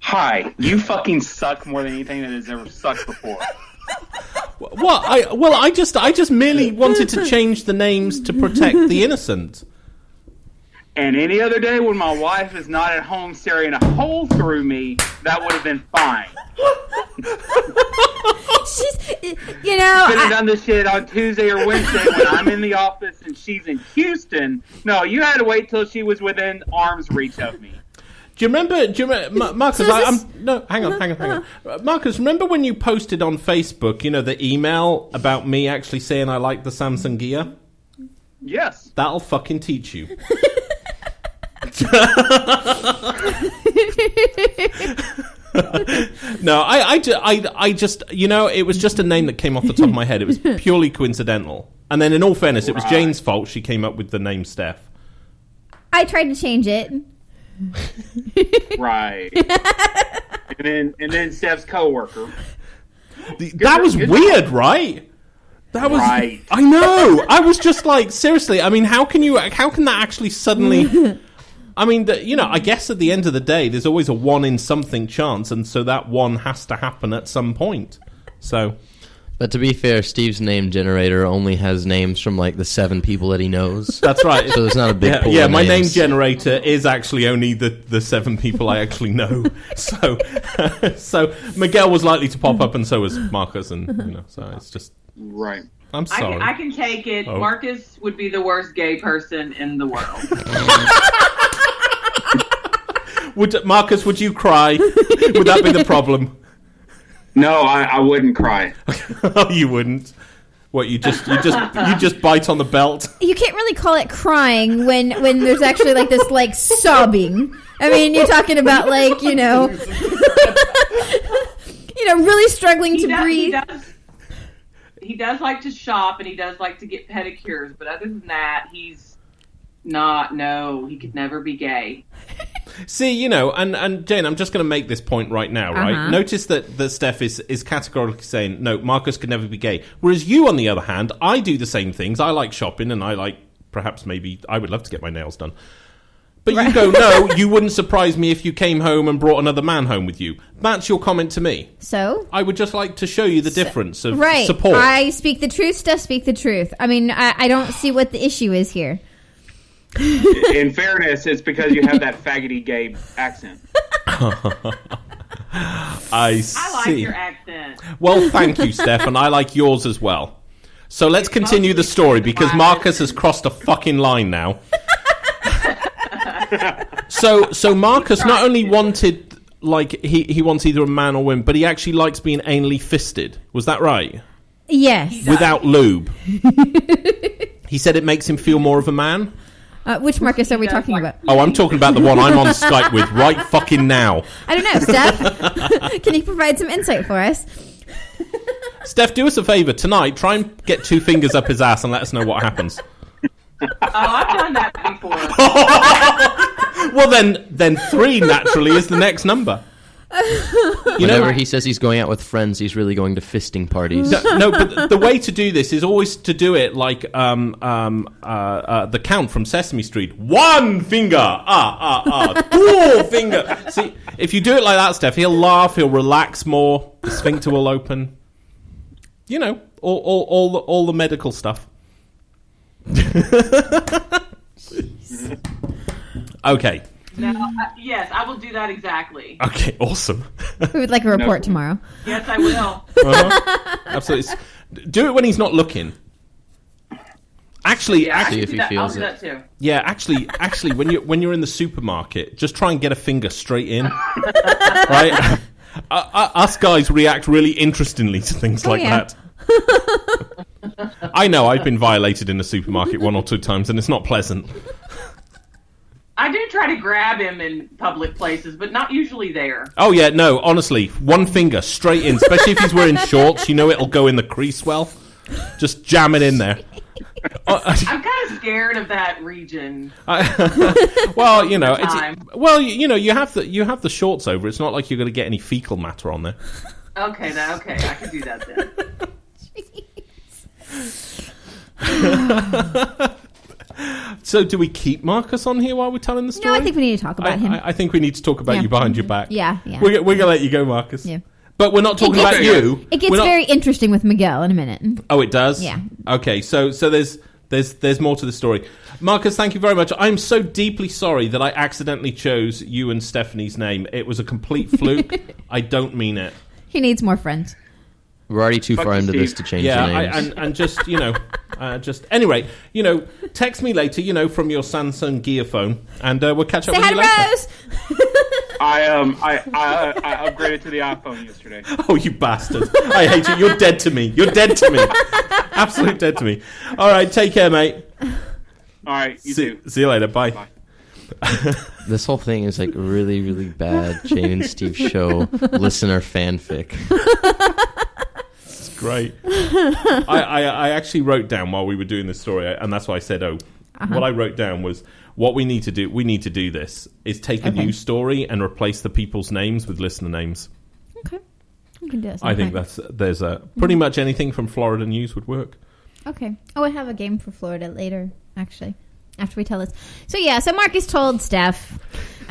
Hi, you fucking suck more than anything that has ever sucked before. What? I just merely wanted to change the names to protect the innocent. And any other day when my wife is not at home staring a hole through me, that would have been fine. She's, you know... Could have done this shit on Tuesday or Wednesday when I'm in the office and she's in Houston. No, you had to wait till she was within arm's reach of me. Do you remember, Marcus? So hang on. Marcus, remember when you posted on Facebook, you know, the email about me actually saying I like the Samsung Gear? Yes. That'll fucking teach you. No, I just, you know, it was just a name that came off the top of my head. It was purely coincidental. And then, in all fairness, it was Jane's fault. She came up with the name Steph. I tried to change it. Right. and then Steph's coworker. That was weird, right? That was right. I know. I was just like, seriously. I mean, how can that actually suddenly? I mean, you know, I guess at the end of the day, there's always a 1 in something chance, and so that one has to happen at some point. So, but to be fair, Steve's name generator only has names from like the 7 people that he knows. That's right. So there's not a big pool yeah. of My name names. generator is actually only the 7 people I actually know. So Miguel was likely to pop up, and so was Marcus, and you know, so it's just right. I'm sorry. I can take it. Oh. Marcus would be the worst gay person in the world. Marcus, would you cry? Would that be the problem? No, I wouldn't cry. Oh, you wouldn't. What, you just bite on the belt? You can't really call it crying when there's actually like this like sobbing. I mean, you're talking about like, you know, really struggling to breathe. He does like to shop and he does like to get pedicures, but other than that, he's not. No, he could never be gay. See, you know, and Jane, I'm just going to make this point right now, right? Uh-huh. Notice that Steph is categorically saying, no, Marcus could never be gay. Whereas you, on the other hand, I do the same things. I like shopping, and I like, perhaps maybe, I would love to get my nails done. But you go, no, you wouldn't surprise me if you came home and brought another man home with you. That's your comment to me. So? I would just like to show you the difference of right. support. I speak the truth, Steph speak the truth. I mean, I don't see what the issue is here. In fairness, it's because you have that faggoty gay accent. I see. I like your accent. Well, thank you, Steph, and I like yours as well. So let's continue the story, because Marcus has crossed a fucking line now. So Marcus not only wanted, like, he wants either a man or woman, but he actually likes being anally fisted. Was that right? Yes. Without lube. He said it makes him feel more of a man. Which Marcus are we talking about? Oh, I'm talking about the one I'm on Skype with right fucking now. I don't know, Steph. Can you provide some insight for us? Steph, do us a favor. Tonight, try and get 2 fingers up his ass and let us know what happens. Oh, I've done that before. Well, then 3 naturally is the next number. Whenever he says he's going out with friends, he's really going to fisting parties. No, but the way to do this is always to do it like the Count from Sesame Street. One finger, two finger. See, if you do it like that, Steph, he'll laugh, he'll relax more, the sphincter will open. You know, all the medical stuff. Okay. Now, yes, I will do that exactly. Okay, awesome. We would like a report tomorrow. Yes, I will. Absolutely. Do it when he's not looking. Actually, See if he feels I'll do it. that too. yeah. Actually, when you're in the supermarket, just try and get a finger straight in. Right? Us guys react really interestingly to things like yeah. that. I know I've been violated in the supermarket 1 or 2 times, and it's not pleasant. I do try to grab him in public places, but not usually there. Oh yeah, no. Honestly, one finger straight in, especially if he's wearing shorts. You know it'll go in the crease well. Just jam it in there. I'm kind of scared of that region. Well, you know, Time. you have the shorts over. It's not like you're going to get any fecal matter on there. Okay, I can do that then. So, do we keep Marcus on here while we're telling the story? No, I think we need to talk about him. I think we need to talk about Yeah. you behind your back. Yeah. We're going to let you go, Marcus. Yeah. But we're not talking about you. It gets We're not- very interesting with Miguel in a minute. Oh, it does? Yeah. Okay, so there's more to the story. Marcus, thank you very much. I'm so deeply sorry that I accidentally chose you and Stephanie's name. It was a complete fluke. I don't mean it. He needs more friends. We're already too Fuck far you, into this Steve. to change Yeah, the names. and just, anyway, text me later, from your Samsung Gear phone, and we'll catch up Say with hi you to later. Rose. I upgraded to the iPhone yesterday. Oh, you bastard. I hate you. You're dead to me. You're dead to me. Absolute dead to me. All right, take care, mate. All right, you too. See you later. Bye. Bye. This whole thing is like really, really bad Jane and Steve show listener fanfic. It's great. I actually wrote down while we were doing this story, and that's why I said, what I wrote down was what we need to do this is take a news story and replace the people's names with listener names. Okay. We can do that. I think there's pretty much anything from Florida news would work. Okay. Oh, I have a game for Florida later, actually, after we tell this. So Marcus told Steph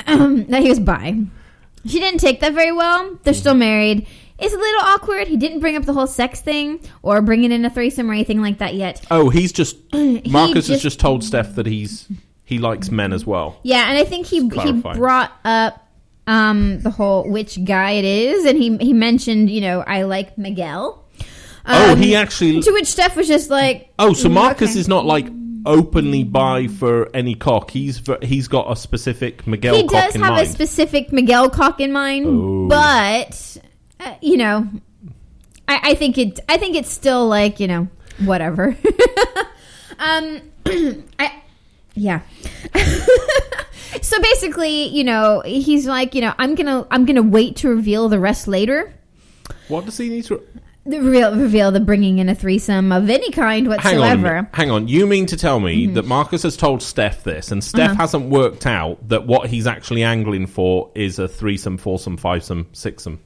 that he was bi. She didn't take that very well. They're still married. It's a little awkward. He didn't bring up the whole sex thing or bringing in a threesome or anything like that yet. Oh, Marcus has just told Steph that he likes men as well. Yeah, and I think he brought up the whole which guy it is, and he mentioned, I like Miguel. He actually... To which Steph was just like... Oh, so Marcus okay. is not like openly bi for any cock. He's got a specific Miguel He cock does in have mind. a specific Miguel cock in mind, Oh. but I think it's still like whatever. Yeah. So basically, he's like, I'm gonna wait to reveal the rest later. What does he need to... Reveal the bringing in a threesome of any kind whatsoever. Hang on. You mean to tell me that Marcus has told Steph this, and Steph hasn't worked out that what he's actually angling for is a threesome, foursome, fivesome, sixsome?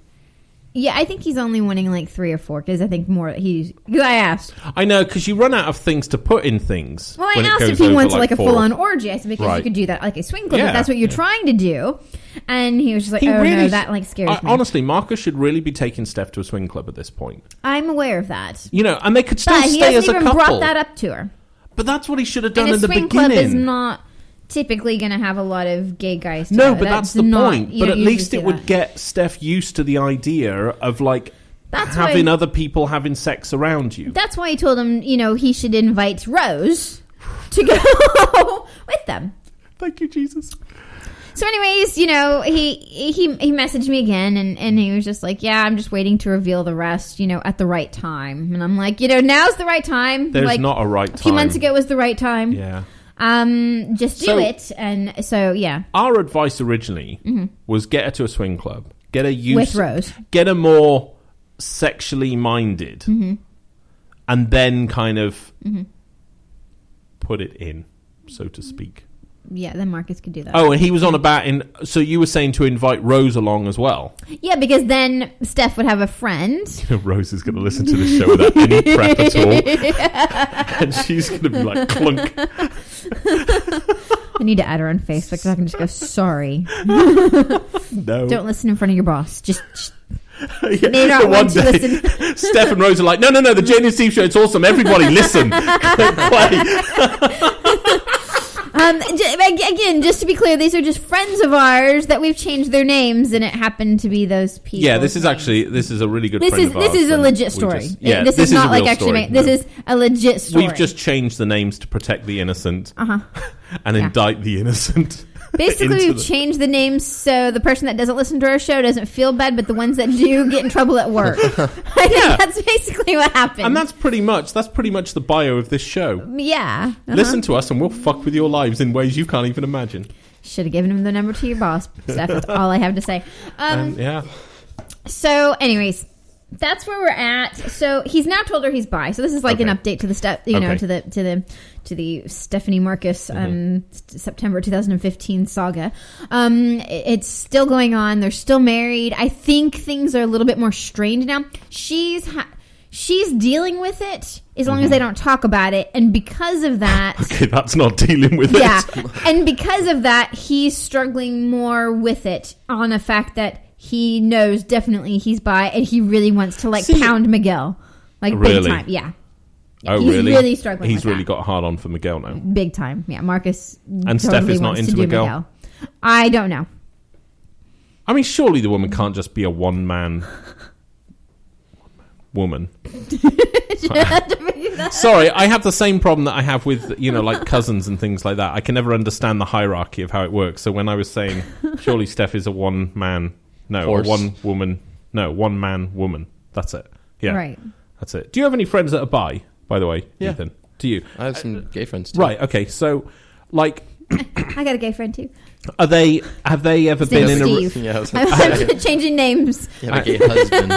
Yeah, I think he's only wanting like 3 or 4 because I think more because I asked. I know, because you run out of things to put in things. Well, I when it asked goes if he over, wants like a 4. full-on orgy. I said because Right. you could do that like a swing club Yeah. if that's what you're trying to do. And he was just like, He oh really no, that like scares me. Honestly, Marcus should really be taking Steph to a swing club at this point. I'm aware of that. And they could still But he stay hasn't as a even couple. brought that up to her. But that's what he should have done And in a the swing beginning. club is not typically going to have a lot of gay guys. No, together. but that's the not- point. you But don't at usually least see it would that. get Steph used to the idea of like That's having why- other people having sex around you. That's why he told him, he should invite Rose to go with them. Thank you, Jesus. So anyways, he messaged me again and he was just like, yeah, I'm just waiting to reveal the rest, at the right time. And I'm like, now's the right time. There's like, not a right time. A few months ago was the right time. Yeah. Just do So- it. And so, yeah. Our advice originally was get her to a swing club. Get her used With Rose. Get her more sexually minded. And then kind of put it in, so to speak. Yeah, then Marcus could do that. Oh, and he was on about so you were saying to invite Rose along as well. Yeah, because then Steph would have a friend. Rose is going to listen to this show without any prep at all. And she's going to be like, clunk. I need to add her on Facebook so I can just go, sorry. No. Don't listen in front of your boss. Just Yeah, may not so want to listen. Steph and Rose are like, no, the Jane and Steve show, it's awesome. Everybody listen. Play. Again, just to be clear, these are just friends of ours that we've changed their names, and it happened to be those people. Yeah, this is a really good friend of ours. This is a legit story. This is not like actually made. This is a legit story. We've just changed the names to protect the innocent and indict the innocent. Basically, we've changed the names so the person that doesn't listen to our show doesn't feel bad, but the ones that do get in trouble at work. I think that's basically what happened. And that's pretty much the bio of this show. Yeah. Listen to us and we'll fuck with your lives in ways you can't even imagine. Should have given him the number to your boss, Steph. That's all I have to say. Yeah. So, anyways, that's where we're at. So he's now told her he's bi. So this is like an update to the to the Stephanie Marcus September 2015 saga. It's still going on. They're still married. I think things are a little bit more strained now. She's dealing with it as long as they don't talk about it, and because of that, okay, that's not dealing with it. And because of that, he's struggling more with it on the fact that he knows definitely he's bi, and he really wants to pound Miguel, big time. Yeah. Oh, he's really? Really struggling. He's with really that. got a hard on for Miguel now. Big time. Yeah, Marcus. And totally Steph is not wants into to do Miguel? I don't know. I mean, surely the woman can't just be a one-man woman. Sorry, I have the same problem that I have with, cousins and things like that. I can never understand the hierarchy of how it works. So when I was saying, surely Steph is a one-man, one-man woman. That's it. Yeah. Right. That's it. Do you have any friends that are bi, by the way, Yeah. Ethan? Do you? I have some gay friends too. Right, okay. So, I got a gay friend too. have they ever been in a... Steve. Yeah, I'm changing names. you have a gay husband.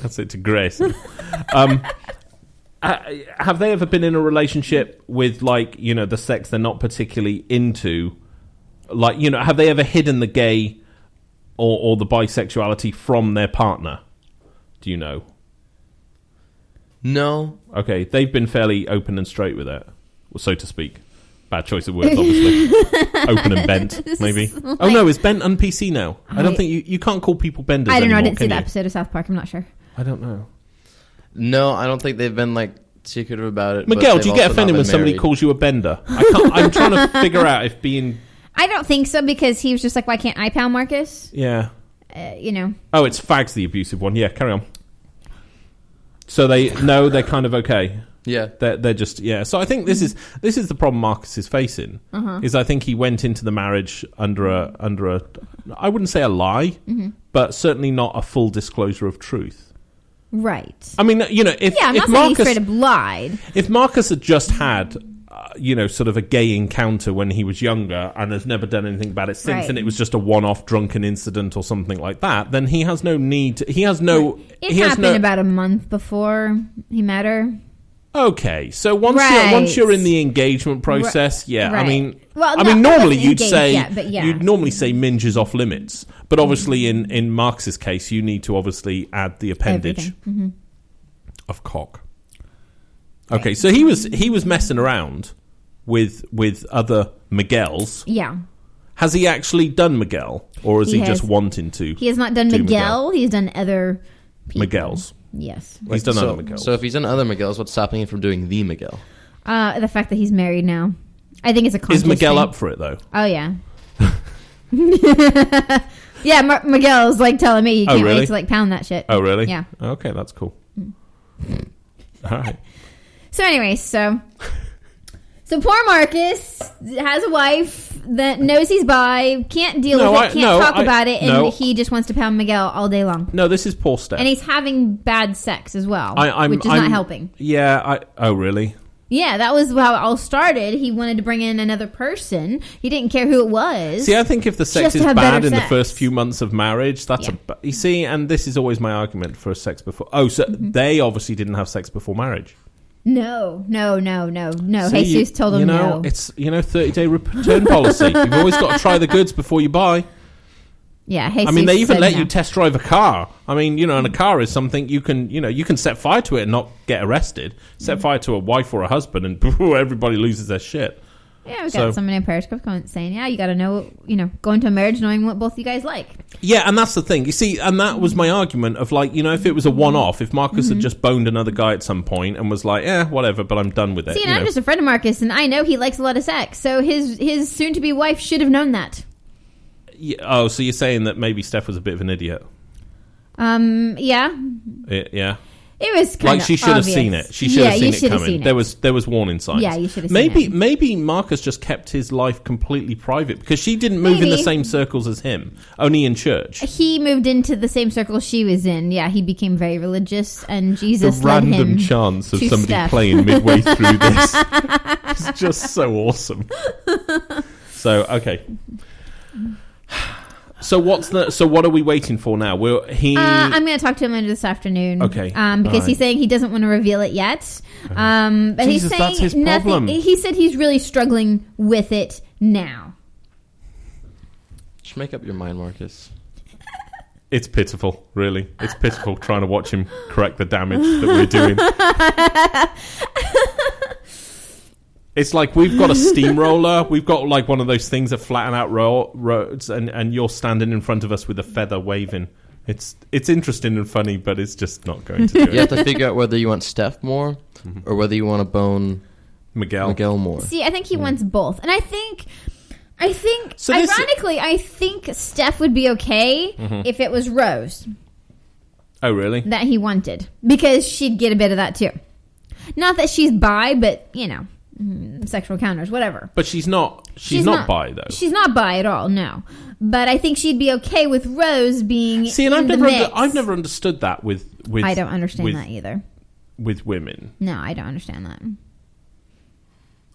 That's it to Grace. Have they ever been in a relationship with, the sex they're not particularly into? Have they ever hidden the gay or the bisexuality from their partner? Do you know? No. Okay, they've been fairly open and straight with it, so to speak. Bad choice of words, obviously. Open and bent, maybe. Oh no, is bent on PC now? I don't think you can't call people benders I don't know. anymore, I didn't see can the you? episode of South Park. I'm not sure. I don't know. No, I don't think they've been secretive about it. Miguel, but do you they've get also offended not when been somebody married. calls you a bender? I'm trying to figure out if being... I don't think so, because he was just like, why can't I pound Marcus? Yeah. Oh, it's Fags, the abusive one. Yeah, carry on. So they're kind of okay. Yeah. They're just, yeah. So I think this is the problem Marcus is facing. Is I think he went into the marriage under a I wouldn't say a lie, but certainly not a full disclosure of truth. Right. I mean, I'm not saying he straight up lied. If Marcus had just had, sort of a gay encounter when he was younger and has never done anything about it since, Right. and it was just a one-off drunken incident or something like that, then he has no need to, It happened about a month before he met her. Okay, so once you're in the engagement process, yeah. Right. I mean, Well, normally wasn't you'd engaged say yet, but yeah. you'd normally say minge is off limits, but obviously in Marx's case, you need to obviously add the appendage of cock. Okay, so he was messing around with other Miguels. Yeah. Has he actually done Miguel, or is he has. just wanting to? He has not done do Miguel. He's done other people. Miguels. Yes. He's done other Miguels. So if he's done other Miguels, what's stopping him from doing the Miguel? The fact that he's married now. I think it's a conscious Is Miguel thing. up for it though? Oh, yeah. Yeah, Miguel's telling me he can't really? wait to pound that shit. Oh, really? Yeah. Okay, that's cool. All right. So anyway, so poor Marcus has a wife that knows he's bi, can't deal with it, can't talk about it, and he just wants to pound Miguel all day long. No, this is poor Steph. And he's having bad sex as well, which is not helping. Yeah, oh really? Yeah, that was how it all started. He wanted to bring in another person. He didn't care who it was. See, I think if the sex Just is to have bad better in the sex. first few months of marriage, that's you see, and this is always my argument for sex before. Oh, so they obviously didn't have sex before marriage. No. See, Jesus told him no. It's 30-day return policy. You've always got to try the goods before you buy. Yeah, Jesus I mean, they even said let no. you test drive a car. I mean, and a car is something you can set fire to it and not get arrested. Set fire to a wife or a husband, and everybody loses their shit. Yeah, we got somebody in Periscope saying, yeah, you got to know, go into a marriage knowing what both you guys like. Yeah, and that's the thing. You see, and that was my argument of like, if it was a one-off, if Marcus had just boned another guy at some point and was like, whatever, but I'm done with it. See, and I'm just a friend of Marcus, and I know he likes a lot of sex, so his soon-to-be wife should have known that. Yeah, oh, so you're saying that maybe Steph was a bit of an idiot? Yeah. Yeah. It was kind of like she should have seen it. She should have seen it coming. There was warning signs. Yeah, you should have seen it. Maybe Marcus just kept his life completely private because she didn't move in the same circles as him, only in church. He moved into the same circle she was in. Yeah, he became very religious, and Jesus the led him random chance of to somebody Steph. playing midway through this is just so awesome. So okay. So what are we waiting for now? I'm going to talk to him later this afternoon. Okay. Because he's saying he doesn't want to reveal it yet. But Jesus, he's saying that's his nothing. problem. He said he's really struggling with it now. Just make up your mind, Marcus. It's pitiful, really. It's pitiful trying to watch him correct the damage that we're doing. It's like we've got a steamroller. We've got like one of those things that flatten out roads, and you're standing in front of us with a feather waving. It's interesting and funny, but it's just not going to do it. You have to figure out whether you want Steph more or whether you want to bone Miguel more. See, I think he wants both. And I think So ironically, I think Steph would be okay if it was Rose. Oh, really? That he wanted. Because she'd get a bit of that too. Not that she's bi, but, sexual encounters, whatever. But she's not bi, though. She's not bi at all, no. But I think she'd be okay with Rose being See, and in I've never understood that with I don't understand that either. With women. No, I don't understand that.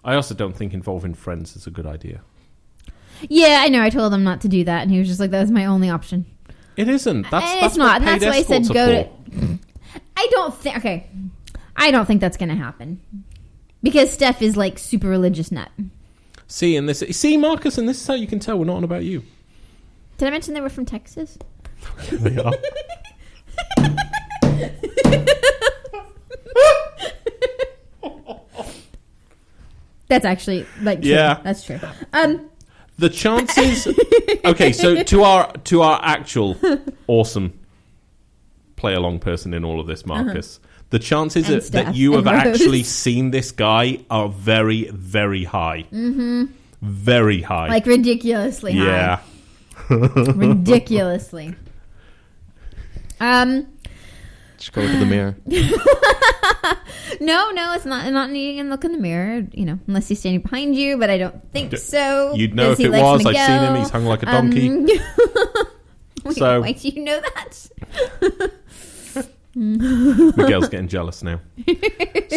I also don't think involving friends is a good idea. Yeah, I know. I told him not to do that, and he was just like, "That was my only option." It isn't. That's it's not. And what that's why I said escorts go are to. for. I don't think that's going to happen because Steph is like super religious nut. See, Marcus, and this is how you can tell we're not on about you. Did I mention they were from Texas? They are. That's actually like true. Yeah, that's true. The chances. Okay, so to our actual awesome play along person in all of this, Marcus. The chances that you have actually seen this guy are very, very high. Mm-hmm. Very high. Like ridiculously high. Yeah. Ridiculously. Just go look at the mirror. No, it's not. I'm not needing to look in the mirror, unless he's standing behind you. But I don't think so. You'd know if it was. I've seen him. He's hung like a donkey. So why do you know that? Miguel's getting jealous now.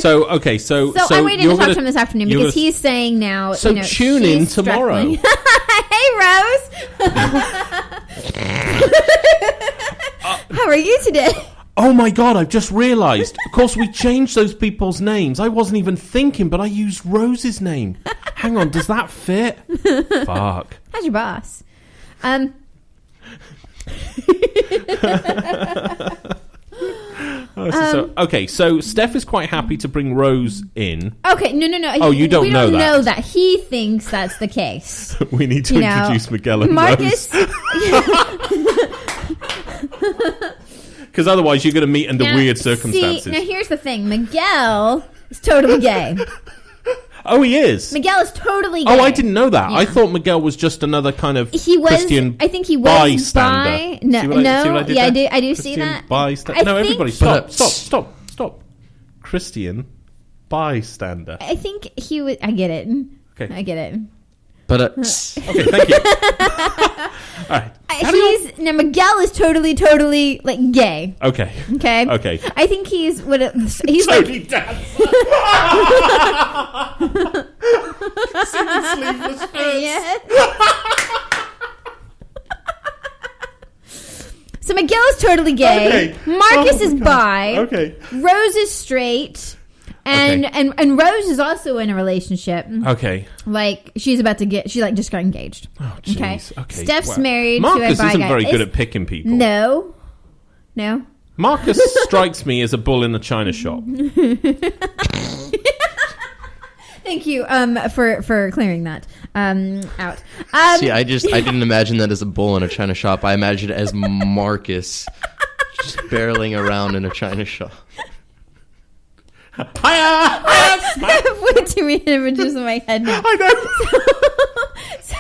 So okay, so I'm waiting to talk to him this afternoon because he's saying now. So tune in tomorrow. Hey, Rose. How are you today? Oh my God, I've just realised. Of course, we changed those people's names. I wasn't even thinking, but I used Rose's name. Hang on, does that fit? Fuck. How's your boss? So Steph is quite happy to bring Rose in. Okay, no. Oh, you don't know that. We don't know that. He thinks that's the case. We need to introduce Miguel and Marcus. Rose. Because otherwise you're going to meet under weird circumstances. See, now here's the thing. Miguel is totally gay. Oh, he is? Miguel is totally gay. Oh, I didn't know that. Yeah. I thought Miguel was just another kind of Christian I think he was bystander. No, see what I did yeah, there? I do Christian see that. Bystander. No, everybody, stop. Christian bystander. I think he would. I get it. Okay. I get it. But okay, thank you. All right. Now Miguel is totally like gay. Okay. I think he's he's Tony like. Dance. See the sleeveless shirts. Yes. So Miguel is totally gay. Okay. Marcus is bi. Okay. Rose is straight. And Okay. and Rose is also in a relationship. Okay. Like she like just got engaged. Oh, jeez. Okay. Steph's Wow. married Marcus to a bi isn't guy. very good at picking people. No. Marcus strikes me as a bull in a china shop. Thank you for clearing that out. See, I didn't imagine that as a bull in a china shop. I imagined it as Marcus just barreling around in a china shop. Hiya! I have way too many images in my head now. I know. So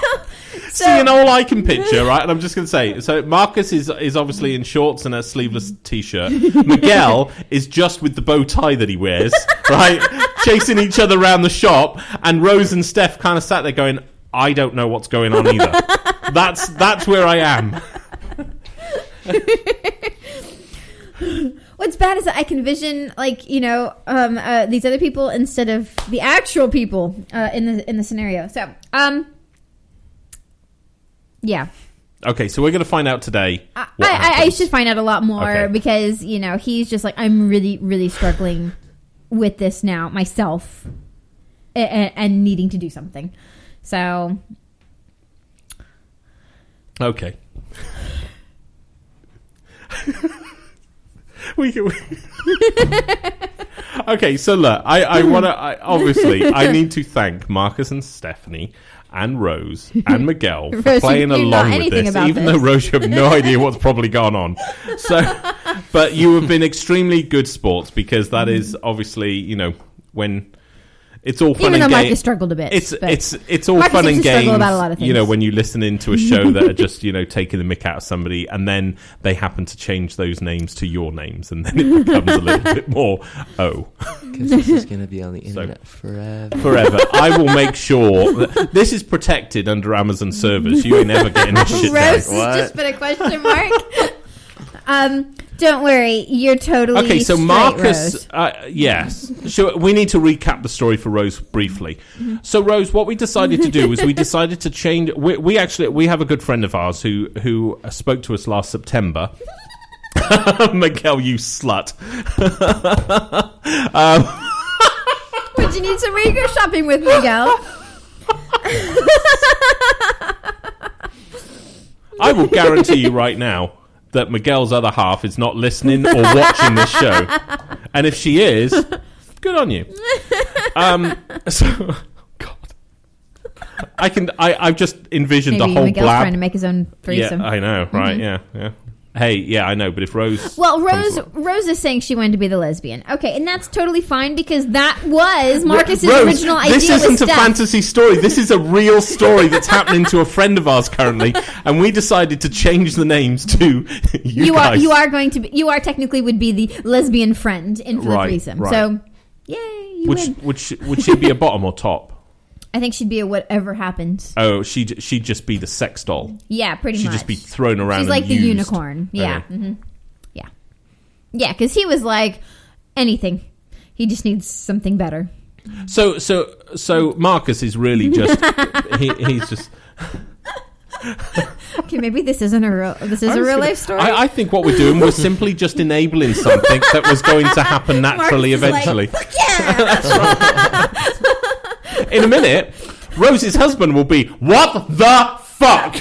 See, and all I can picture, right? And I'm just going to say, so Marcus is obviously in shorts and a sleeveless t-shirt. Miguel is just with the bow tie that he wears, right? Chasing each other around the shop. And Rose and Steph kind of sat there going, I don't know what's going on either. That's where I am. what's bad is that I can vision these other people instead of the actual people in the scenario. So yeah. Okay, so we're going to find out today. I should find out a lot more Okay. because he's just like, I'm really really struggling with this now myself and needing to do something. So Okay. we can. Okay, so look, I obviously I need to thank Marcus and Stephanie and Rose and Miguel for Rose, playing you know along with anything this, about even this. though Rose, you have no idea what's probably gone on. So, but you have been extremely good sports because that is obviously when. It's all fun even though and Marcus games. struggled a bit, It's all Marcus fun seems and to struggle games. about a lot of things. When you listen into a show that are just taking the mick out of somebody, and then they happen to change those names to your names, and then it becomes a little bit more. Because this is going to be on the internet forever. Forever. I will make sure that this is protected under Amazon servers. You ain't never getting this shit down. Rose has just put a question mark. Don't worry, you're totally Okay, so straight, Marcus, Rose. yes. So we need to recap the story for Rose briefly. Mm-hmm. So Rose, what we decided to do was we decided to change. We have a good friend of ours who spoke to us last September. Miguel, you slut. Would you need some Uyghur shopping with Miguel? I will guarantee you right now that Miguel's other half is not listening or watching this show. And if she is, good on you. So, God. I've just envisioned Maybe the whole Miguel's blab. trying to make his own threesome. Yeah, I know, right? Yeah. Hey, yeah, I know, but if Rose... Well, Rose is saying she wanted to be the lesbian. Okay, and that's totally fine because that was Marcus's Rose, original idea. this isn't with a Steph. fantasy story. This is a real story that's happening to a friend of ours currently, and we decided to change the names to you guys. You are technically would be the lesbian friend in for the threesome. Right. So, yay, you win. Would she be a bottom or top? I think she'd be a whatever happens. Oh, she'd just be the sex doll. Yeah, pretty She'd much. just be thrown around. She's and like the used. unicorn. Yeah. Okay. Mm-hmm. Yeah. Yeah, because he was like anything. He just needs something better. So Marcus is really just he's just. Okay, maybe this isn't a real life story. I think what we're doing was simply just enabling something that was going to happen naturally Marcus is eventually. Like, fuck yeah! That's right. In a minute, Rose's husband will be, what the fuck?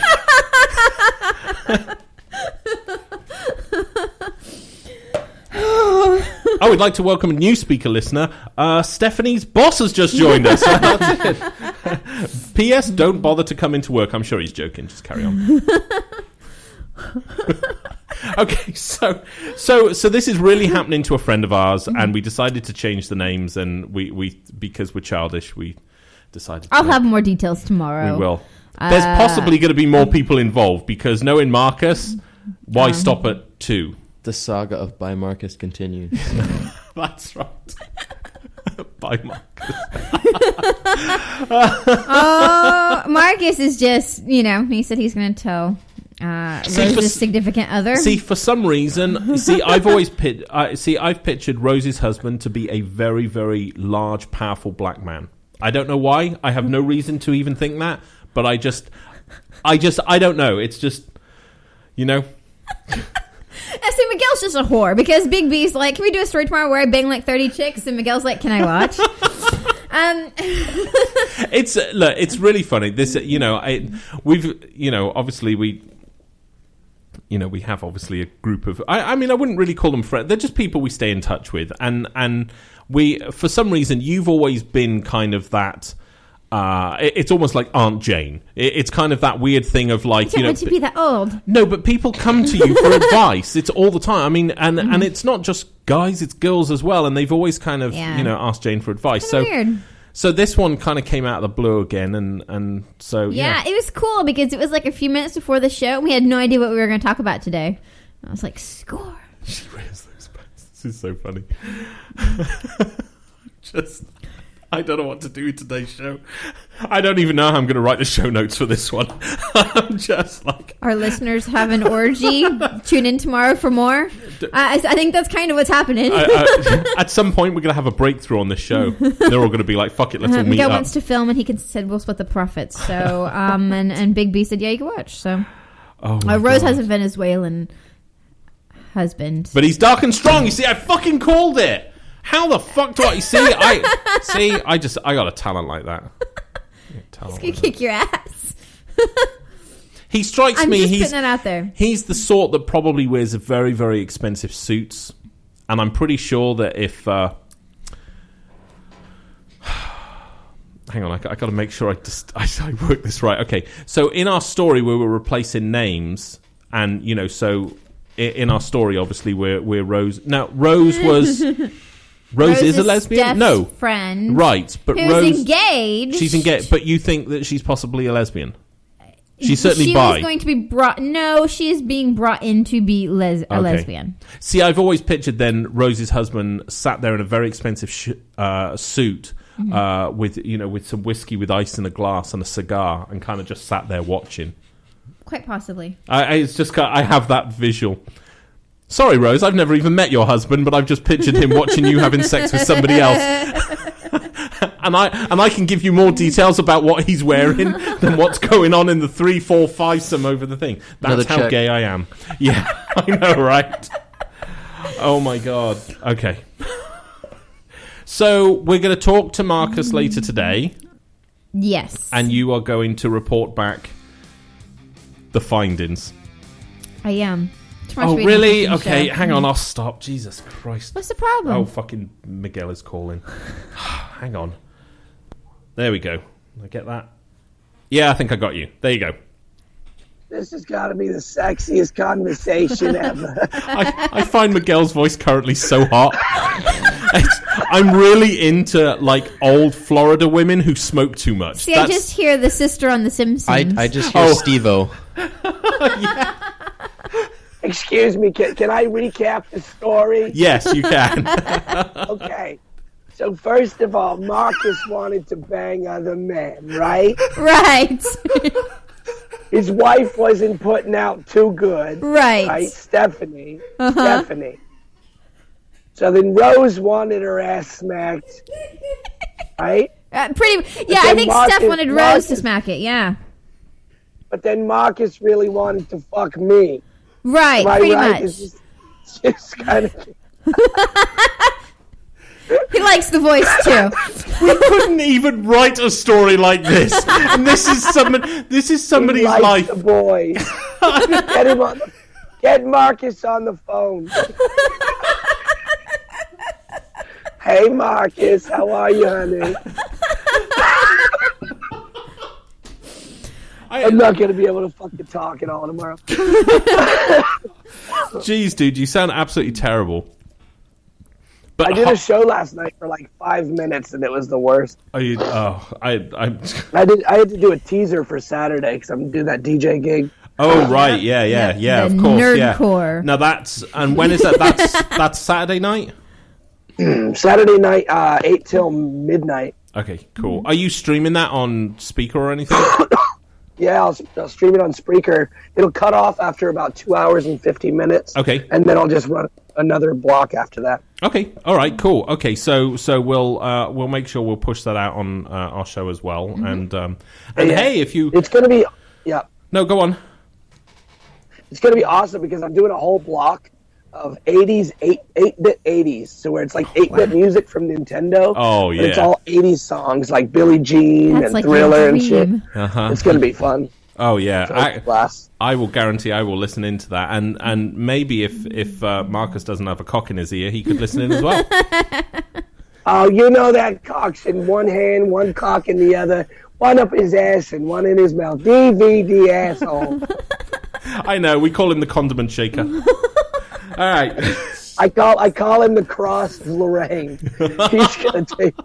Oh, we'd like to welcome a new speaker listener. Stephanie's boss has just joined us. That's it. P.S. Don't bother to come into work. I'm sure he's joking. Just carry on. Okay, so this is really happening to a friend of ours, and we decided to change the names, and we because we're childish, we decided. I'll have more details tomorrow. We will. There's possibly going to be more people involved because knowing Marcus, why stop at 2? The saga of By Marcus continues. That's right. By Marcus. Oh, Marcus is just, he said he's going to tell Rose's significant other. See, for some reason, I've pictured Rose's husband to be a very, very large, powerful black man. I don't know why. I have no reason to even think that, but I don't know. It's just, see, Miguel's just a whore because Big B's like, can we do a story tomorrow where I bang like 30 chicks? And Miguel's like, can I watch? It's really funny. This, obviously we have obviously a group of. I mean, I wouldn't really call them friends. They're just people we stay in touch with, and we, for some reason, you've always been kind of that. It's almost like Aunt Jane. It's kind of that weird thing of like, can't wait to be that old. No, but people come to you for advice. It's all the time. I mean, and it's not just guys; it's girls as well. And they've always kind of asked Jane for advice. So weird. So this one kind of came out of the blue again, and so yeah, it was cool because it was like a few minutes before the show. And we had no idea what we were going to talk about today. I was like, score. She raised those buttons. This is so funny. I don't know what to do with today's show. I don't even know how I'm going to write the show notes for this one. I'm just like... Our listeners have an orgy. Tune in tomorrow for more. I think that's kind of what's happening. At some point, we're going to have a breakthrough on this show. They're all going to be like, fuck it, let's all meet Miguel up. wants to film, and he said we'll split the profits. So, and Big B said, yeah, you can watch. So, Rose has a Venezuelan husband. But he's dark and strong. You see, I fucking called it. How the fuck do I see? I got a talent like that. He's gonna kick your ass. He strikes me. I'm just putting that out there. He's the sort that probably wears a very, very expensive suits, and I'm pretty sure that if. Hang on, I got to make sure I work this right. Okay, so in our story where we're replacing names, and so in our story, obviously we're Rose. Now Rose was. Rose is a lesbian? Steph's no. friend. Right. But who's Rose... engaged. She's engaged. But you think that she's possibly a lesbian? She's certainly bi. She was going to be brought... No, she is being brought in to be a lesbian. See, I've always pictured then Rose's husband sat there in a very expensive suit with some whiskey with ice in a glass and a cigar and kind of just sat there watching. Quite possibly. It's just... I have that visual... Sorry, Rose, I've never even met your husband, but I've just pictured him watching you having sex with somebody else. and I can give you more details about what he's wearing than what's going on in the 3, 4, 5-some over the thing. That's how gay I am. Yeah, I know, right? Oh, my God. Okay. So, we're going to talk to Marcus later today. Yes. And you are going to report back the findings. I am. Oh, really? Okay, hang on, I'll stop. Jesus Christ. What's the problem? Oh, fucking Miguel is calling. Hang on. There we go. I get that? Yeah, I think I got you. There you go. This has got to be the sexiest conversation ever. I find Miguel's voice currently so hot. I'm really into, like, old Florida women who smoke too much. See, I just hear the sister on The Simpsons. I just hear Steve-O. Yeah. Excuse me, can I recap the story? Yes, you can. Okay. So first of all, Marcus wanted to bang other men, right? Right. His wife wasn't putting out too good. Right. Stephanie. So then Rose wanted her ass smacked. Right? I think Steph wanted Rose to smack it, yeah. But then Marcus really wanted to fuck me. Right, pretty much. It's just kind of... He likes the voice, too. We couldn't even write a story like this. And this is somebody's life. The boys. Get Marcus on the phone. Hey, Marcus, how are you, honey? I'm not going to be able to fucking talk at all tomorrow. Jeez, dude, you sound absolutely terrible. But I did a show last night for like 5 minutes, and it was the worst. I had to do a teaser for Saturday because I'm going to do that DJ gig. Oh, right, yeah, of course, Nerdcore. Now and when is that? That's Saturday night? Saturday night, 8 till midnight. Okay, cool. Are you streaming that on speaker or anything? Yeah, I'll stream it on Spreaker. It'll cut off after about 2 hours and 50 minutes. Okay. And then I'll just run another block after that. Okay. All right. Cool. Okay. So we'll make sure we'll push that out on our show as well. Mm-hmm. And hey, if you, it's gonna be No, go on. It's gonna be awesome because I'm doing a whole block of 80s, 8-bit 80s. So where it's like 8-bit music from Nintendo. Oh, but yeah. it's all 80s songs like Billie Jean That's and like Thriller your and shit. dream. Uh-huh. It's going to be fun. Oh yeah, Blast. I will guarantee I will listen into that, and maybe if Marcus doesn't have a cock in his ear, he could listen in as well. Oh, you know that cock's in one hand, one cock in the other, one up his ass and one in his mouth. DVD asshole. I know, we call him the condiment shaker. All right. I call him the Cross of Lorraine. He's gonna take.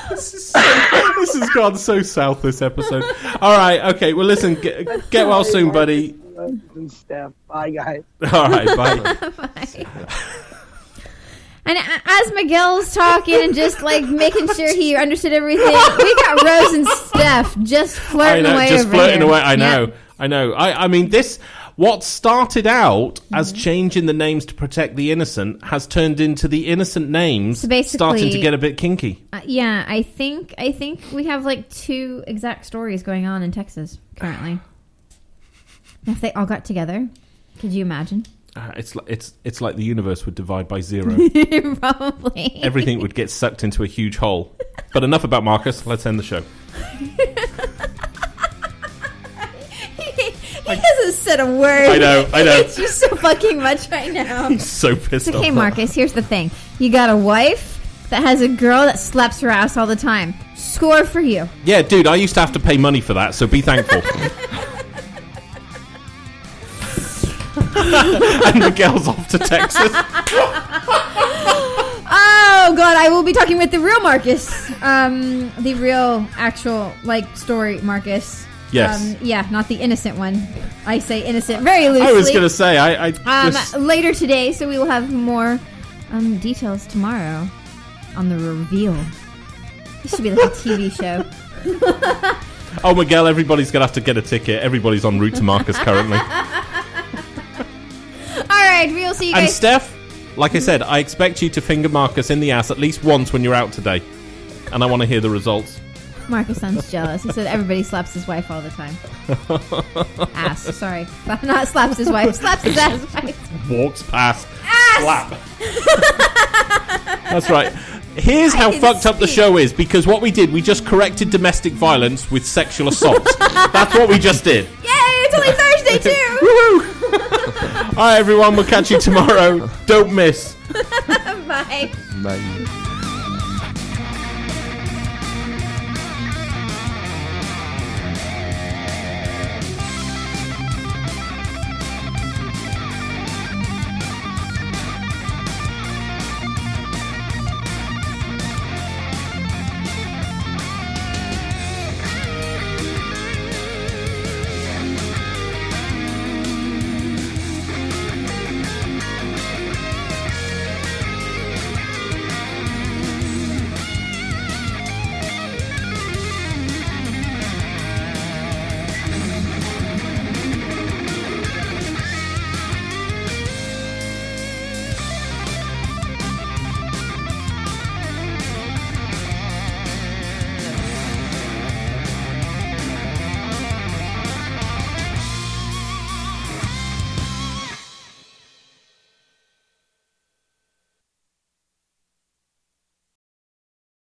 This has gone so south this episode. All right, okay. Well, listen, get well soon, buddy. And Steph. Bye, guys. All right, bye. Bye. And as Miguel's talking and just like making sure he understood everything, we got Rose and Steph just flirting away. Just over flirting here. away. I know. Yep. I know. I mean, this. What started out as changing the names to protect the innocent has turned into the innocent names So basically- starting to get a bit kinky. Yeah, I think we have like 2 exact stories going on in Texas currently. If they all got together, could you imagine? It's like the universe would divide by 0. Probably. Everything would get sucked into a huge hole. But enough about Marcus. Let's end the show. He hasn't said a word. I know. He hates you so fucking much right now. He's so pissed off. Okay, Marcus, here's the thing. You got a wife that has a girl that slaps her ass all the time. Score for you. Yeah, dude, I used to have to pay money for that, so be thankful. And Miguel's off to Texas. Oh, God, I will be talking with the real Marcus. The real, actual, story Marcus. Yes. Yeah, not the innocent one. I say innocent very loosely. I was going to say, I just... Later today, so we will have more details tomorrow on the reveal. This should be like a TV show. Oh, Miguel, everybody's going to have to get a ticket. Everybody's en route to Marcus currently. Alright, we'll see you guys. And Steph, like I said, I expect you to finger Marcus in the ass at least once when you're out today. And I want to hear the results. Marcus sounds jealous. He said everybody slaps his wife all the time. Ass, sorry. Not slaps his wife, slaps his ass. Walks past. Ass! Slap. That's right. Here's how fucked up the show is, because what we did, we just corrected domestic violence with sexual assault. That's what we just did. Yay, it's only Thursday too! Woohoo! Alright everyone, we'll catch you tomorrow. Don't miss. Bye. Bye.